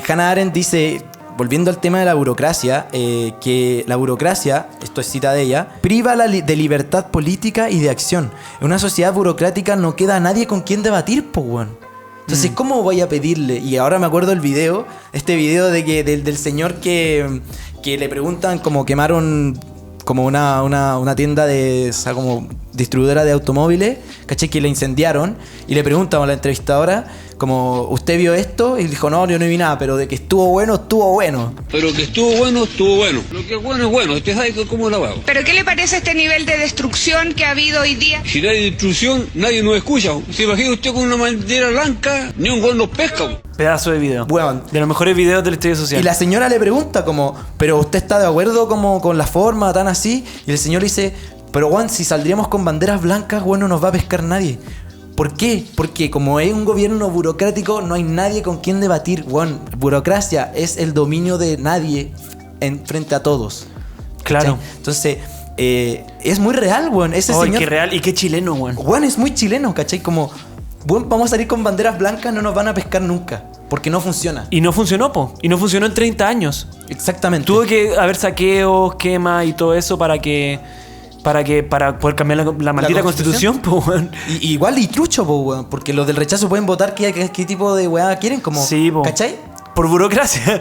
Hannah Arendt dice, volviendo al tema de la burocracia, que la burocracia, esto es cita de ella, priva de libertad política y de acción. En una sociedad burocrática no queda nadie con quien debatir, pues, weón. Entonces, ¿cómo voy a pedirle? Y ahora me acuerdo este video del señor que le preguntan como quemaron como una tienda o sea, como distribuidora de automóviles, ¿cachai? Que la incendiaron y le preguntan a la entrevistadora como, ¿usted vio esto? Y dijo, no, yo no vi nada, pero de que estuvo bueno, estuvo bueno. Pero que estuvo bueno, estuvo bueno. Lo que es bueno, usted sabe cómo lo hago. ¿Pero qué le parece este nivel de destrucción que ha habido hoy día? Si no hay destrucción, nadie nos escucha. ¿Se imagina usted con una bandera blanca? Ni un gol nos pesca. Pedazo de video. Bueno, de los mejores videos de la historia social. Y la señora le pregunta como, ¿pero usted está de acuerdo como con la forma tan así? Y el señor dice, pero Juan, si saldríamos con banderas blancas, bueno, no nos va a pescar nadie. ¿Por qué? Porque como es un gobierno burocrático, no hay nadie con quien debatir. Juan, burocracia es el dominio de nadie frente a todos. Claro. ¿Cachai? Entonces, es muy real, weón. Ese señor... qué real y qué chileno, weón. Weón, es muy chileno, ¿cachai? Como, weón, vamos a salir con banderas blancas, no nos van a pescar nunca. Porque no funciona. Y no funcionó, po. Y no funcionó en 30 años. Exactamente. Tuvo que haber saqueos, quemas y todo eso para poder cambiar la maldita constitución, pues, weón. Igual y trucho, pues, weón. Porque los del rechazo pueden votar qué tipo de weá quieren, como. Sí, po. ¿Cachai? Por burocracia.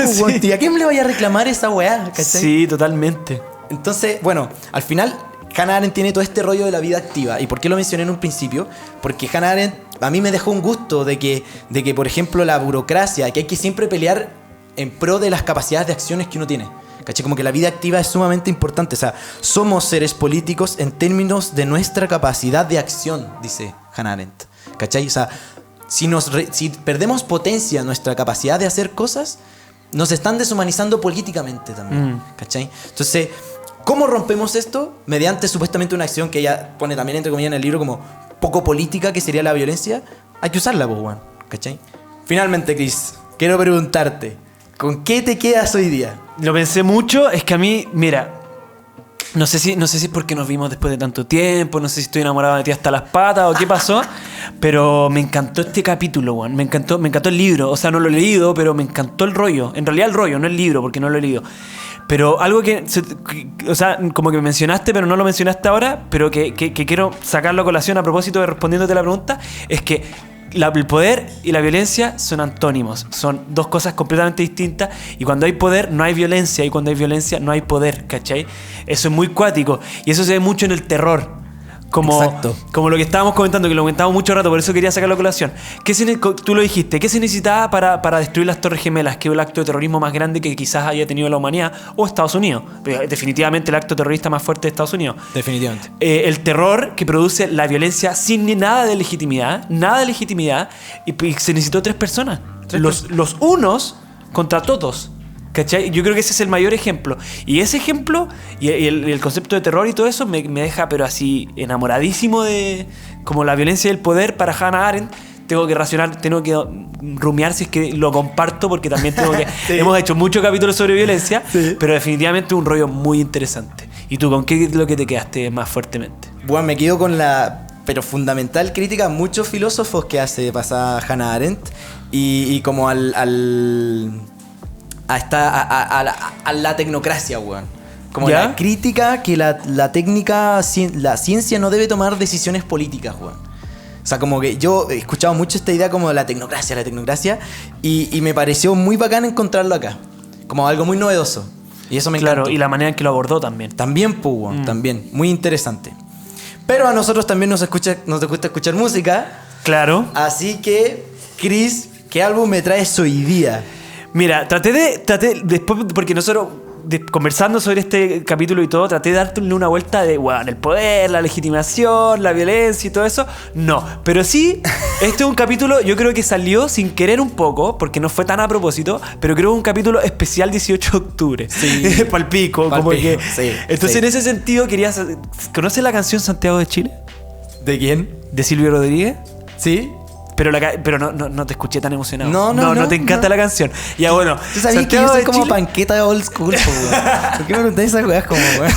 Sí. ¿Y a quién le vaya a reclamar esa weá? ¿Cachai? Sí, totalmente. Entonces, bueno, al final, Hannah Arendt tiene todo este rollo de la vida activa. ¿Y por qué lo mencioné en un principio? Porque Hannah Arendt a mí me dejó un gusto de que, por ejemplo, la burocracia, que hay que siempre pelear en pro de las capacidades de acciones que uno tiene. ¿Cachai? Como que la vida activa es sumamente importante. O sea, somos seres políticos en términos de nuestra capacidad de acción, dice Hannah Arendt. ¿Cachai? O sea, si perdemos potencia en nuestra capacidad de hacer cosas, nos están deshumanizando políticamente también. ¿Cachai? Entonces, ¿cómo rompemos esto? Mediante supuestamente una acción que ella pone también entre comillas en el libro como poco política, que sería la violencia. Hay que usarla, pues, weón. ¿Cachai? Finalmente, Chris, quiero preguntarte, ¿con qué te quedas hoy día? Lo pensé mucho, es que a mí, mira, no sé si es porque nos vimos después de tanto tiempo, no sé si estoy enamorado de ti hasta las patas o qué pasó, pero me encantó este capítulo, weón. Me encantó el libro, o sea, no lo he leído, pero me encantó el rollo. En realidad el rollo, no el libro, porque no lo he leído. Pero algo o sea, como que me mencionaste, pero no lo mencionaste ahora, pero que quiero sacarlo a colación a propósito de respondiéndote la pregunta, es que el poder y la violencia son antónimos, son dos cosas completamente distintas, y cuando hay poder no hay violencia, y cuando hay violencia no hay poder, ¿cachai? Eso es muy cuático, y eso se ve mucho en el terror. Exacto. Como lo que estábamos comentando, que lo comentamos mucho rato, por eso quería sacar la colación. Tú lo dijiste, ¿qué se necesitaba para destruir las Torres Gemelas? Que es el acto de terrorismo más grande que quizás haya tenido la humanidad o Estados Unidos. Definitivamente el acto terrorista más fuerte de Estados Unidos. Definitivamente. El terror que produce la violencia sin ni nada de legitimidad, y se necesitó 3 personas. Los unos contra todos. ¿Cachai? Yo creo que ese es el mayor ejemplo. Y ese ejemplo y el concepto de terror y todo eso me deja pero así enamoradísimo de como la violencia y el poder para Hannah Arendt. Tengo que racionar, tengo que rumiar si es que lo comparto, porque también tengo que... Sí. Hemos hecho muchos capítulos sobre violencia, sí. Pero definitivamente un rollo muy interesante. ¿Y tú con qué es lo que te quedaste más fuertemente? Bueno, me quedo con la fundamental crítica a muchos filósofos que hace pasar Hannah Arendt y como a la tecnocracia, weón. Como ¿ya? La crítica que la técnica, la ciencia no debe tomar decisiones políticas, weón. O sea, como que yo he escuchado mucho esta idea como de la tecnocracia, y me pareció muy bacán encontrarlo acá. Como algo muy novedoso. Y eso me encantó. Claro, y la manera en que lo abordó también. También, pues, weón, también. Muy interesante. Pero a nosotros también nos gusta escuchar música. Claro. Así que, Chris, ¿qué álbum me traes hoy día? Mira, traté después, porque nosotros conversando sobre este capítulo y todo, traté de darte una vuelta de, bueno, el poder, la legitimación, la violencia y todo eso. No, pero sí, este es un capítulo, yo creo que salió sin querer un poco, porque no fue tan a propósito, pero creo que es un capítulo especial 18 de octubre. Sí. Palpico, como que... Sí, entonces, en ese sentido, ¿conoces la canción Santiago de Chile? ¿De quién? ¿De Silvio Rodríguez? Sí. Pero no te escuché tan emocionado. No te encanta la canción. Ya bueno. ¿Tú sabías que yo soy como panqueta de old school, ¿por qué me preguntáis esas weas como, weón?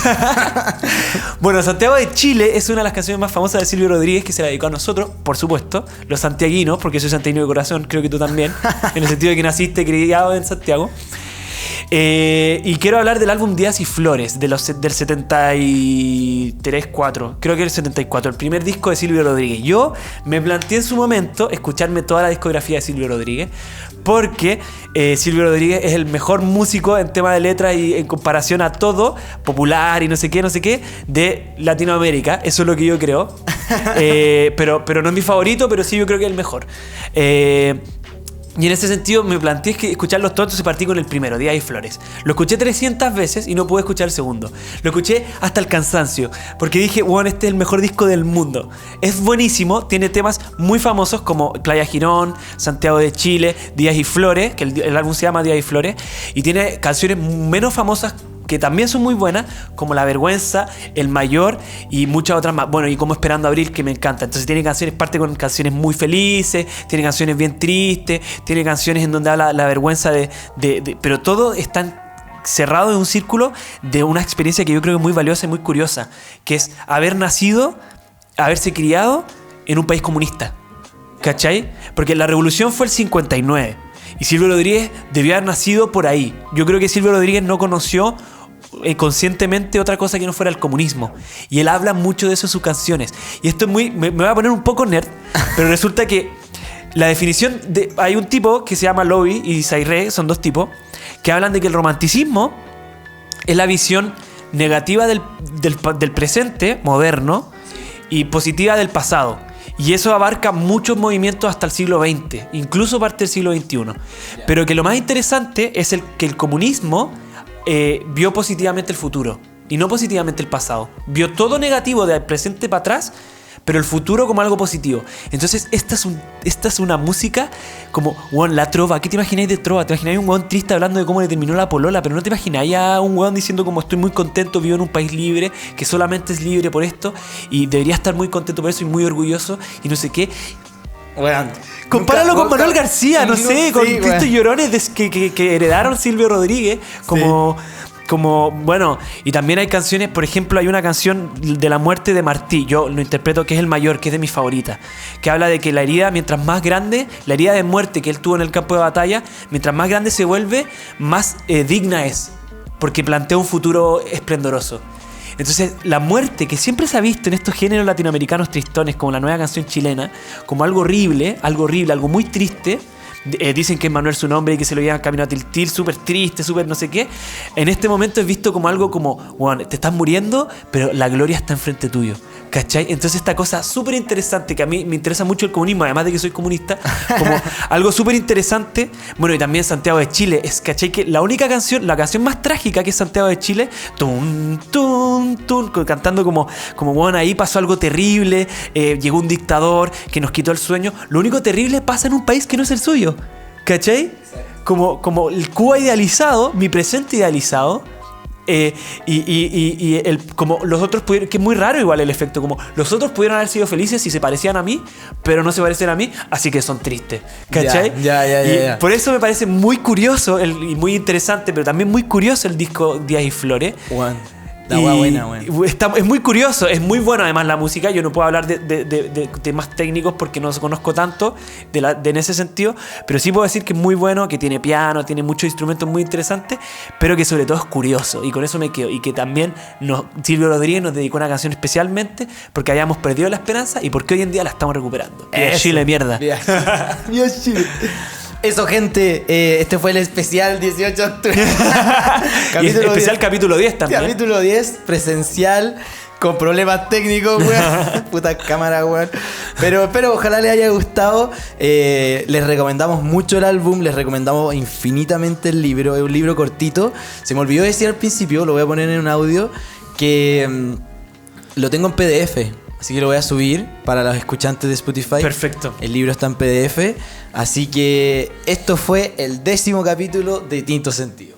Bueno, Santiago de Chile es una de las canciones más famosas de Silvio Rodríguez, que se la dedicó a nosotros, por supuesto, los santiaguinos, porque soy santiaguino de corazón, creo que tú también, en el sentido de que naciste criado en Santiago. Y quiero hablar del álbum Días y Flores del 73-4, creo que el 74, el primer disco de Silvio Rodríguez. Yo me planteé en su momento escucharme toda la discografía de Silvio Rodríguez, porque Silvio Rodríguez es el mejor músico en tema de letras y en comparación a todo, popular y no sé qué, de Latinoamérica. Eso es lo que yo creo. Pero no es mi favorito, pero sí yo creo que es el mejor. Y en ese sentido me planteé escucharlos todos, entonces partí con el primero, Días y Flores. Lo escuché 300 veces y no pude escuchar el segundo. Lo escuché hasta el cansancio, porque dije, bueno, este es el mejor disco del mundo. Es buenísimo, tiene temas muy famosos como Playa Girón, Santiago de Chile, Días y Flores, que el álbum se llama Días y Flores, y tiene canciones menos famosas que también son muy buenas, como La Vergüenza, El Mayor y muchas otras más. Bueno, y como Esperando Abril, que me encanta. Entonces tiene canciones, parte con canciones muy felices, tiene canciones bien tristes, tiene canciones en donde habla la vergüenza pero todo está cerrado en un círculo de una experiencia que yo creo que es muy valiosa y muy curiosa, que es haberse criado en un país comunista. ¿Cachai? Porque la revolución fue el 59 y Silvio Rodríguez debió haber nacido por ahí. Yo creo que Silvio Rodríguez no conoció conscientemente otra cosa que no fuera el comunismo, y él habla mucho de eso en sus canciones. Y esto es me voy a poner un poco nerd, pero resulta que la definición hay un tipo que se llama Lowy y Sairé, son dos tipos que hablan de que el romanticismo es la visión negativa del presente moderno y positiva del pasado. Y eso abarca muchos movimientos hasta el siglo XX, incluso parte del siglo XXI. Pero que lo más interesante es que el comunismo vio positivamente el futuro y no positivamente el pasado. Vio todo negativo del presente para atrás, pero el futuro como algo positivo. Entonces esta es una música como, bueno, la trova. ¿Qué te imagináis de trova? Te imagináis un weón triste hablando de cómo le terminó la polola, pero no te imagináis a un weón diciendo como estoy muy contento, vivo en un país libre, que solamente es libre por esto y debería estar muy contento por eso y muy orgulloso y no sé qué. Bueno, compáralo con Manuel García, no sé, con estos llorones que heredaron Silvio Rodríguez, como, bueno, y también hay canciones, por ejemplo, hay una canción de la muerte de Martí, yo lo interpreto que es El Mayor, que es de mis favoritas, que habla de que la herida, mientras más grande, la herida de muerte que él tuvo en el campo de batalla, mientras más grande se vuelve, más digna es, porque plantea un futuro esplendoroso. Entonces, la muerte, que siempre se ha visto en estos géneros latinoamericanos tristones, como la nueva canción chilena, como algo horrible, algo muy triste, dicen que es Manuel su nombre y que se lo llevan camino a Tiltil, súper triste, súper no sé qué. En este momento es visto como algo como, bueno, te estás muriendo, pero la gloria está enfrente tuyo, ¿cachai? Entonces esta cosa súper interesante, que a mí me interesa mucho el comunismo, además de que soy comunista, como algo súper interesante. Bueno, y también Santiago de Chile, ¿cachai? Que la única canción, la canción más trágica que es Santiago de Chile, tun, tun, tun, cantando como bueno, ahí pasó algo terrible, llegó un dictador que nos quitó el sueño. Lo único terrible pasa en un país que no es el suyo, ¿cachai? Como el Cuba idealizado, mi presente idealizado, como los otros pudieron, que es muy raro igual el efecto, como los otros pudieron haber sido felices si se parecían a mí, pero no se parecen a mí, así que son tristes, ¿cachai? Ya. Por eso me parece muy curioso y muy interesante, pero también muy curioso el disco Días y Flores. Está buena. Es muy curioso, es muy bueno además la música. Yo no puedo hablar de temas técnicos porque no conozco tanto en ese sentido, pero sí puedo decir que es muy bueno, que tiene piano, tiene muchos instrumentos muy interesantes, pero que sobre todo es curioso, y con eso me quedo. Y que también Silvio Rodríguez nos dedicó una canción especialmente porque habíamos perdido la esperanza y porque hoy en día la estamos recuperando. Viva Chile, mierda. Viva Chile. Eso, gente, este fue el especial 18 de octubre. Y especial 10. Capítulo 10 también. Capítulo 10, presencial, con problemas técnicos, weón. Puta cámara, weón. Pero ojalá les haya gustado. Les recomendamos mucho el álbum, les recomendamos infinitamente el libro. Es un libro cortito. Se me olvidó decir al principio, lo voy a poner en un audio, que lo tengo en PDF. Así que lo voy a subir para los escuchantes de Spotify. Perfecto. El libro está en PDF. Así que esto fue el 10º capítulo de Tinto Sentido.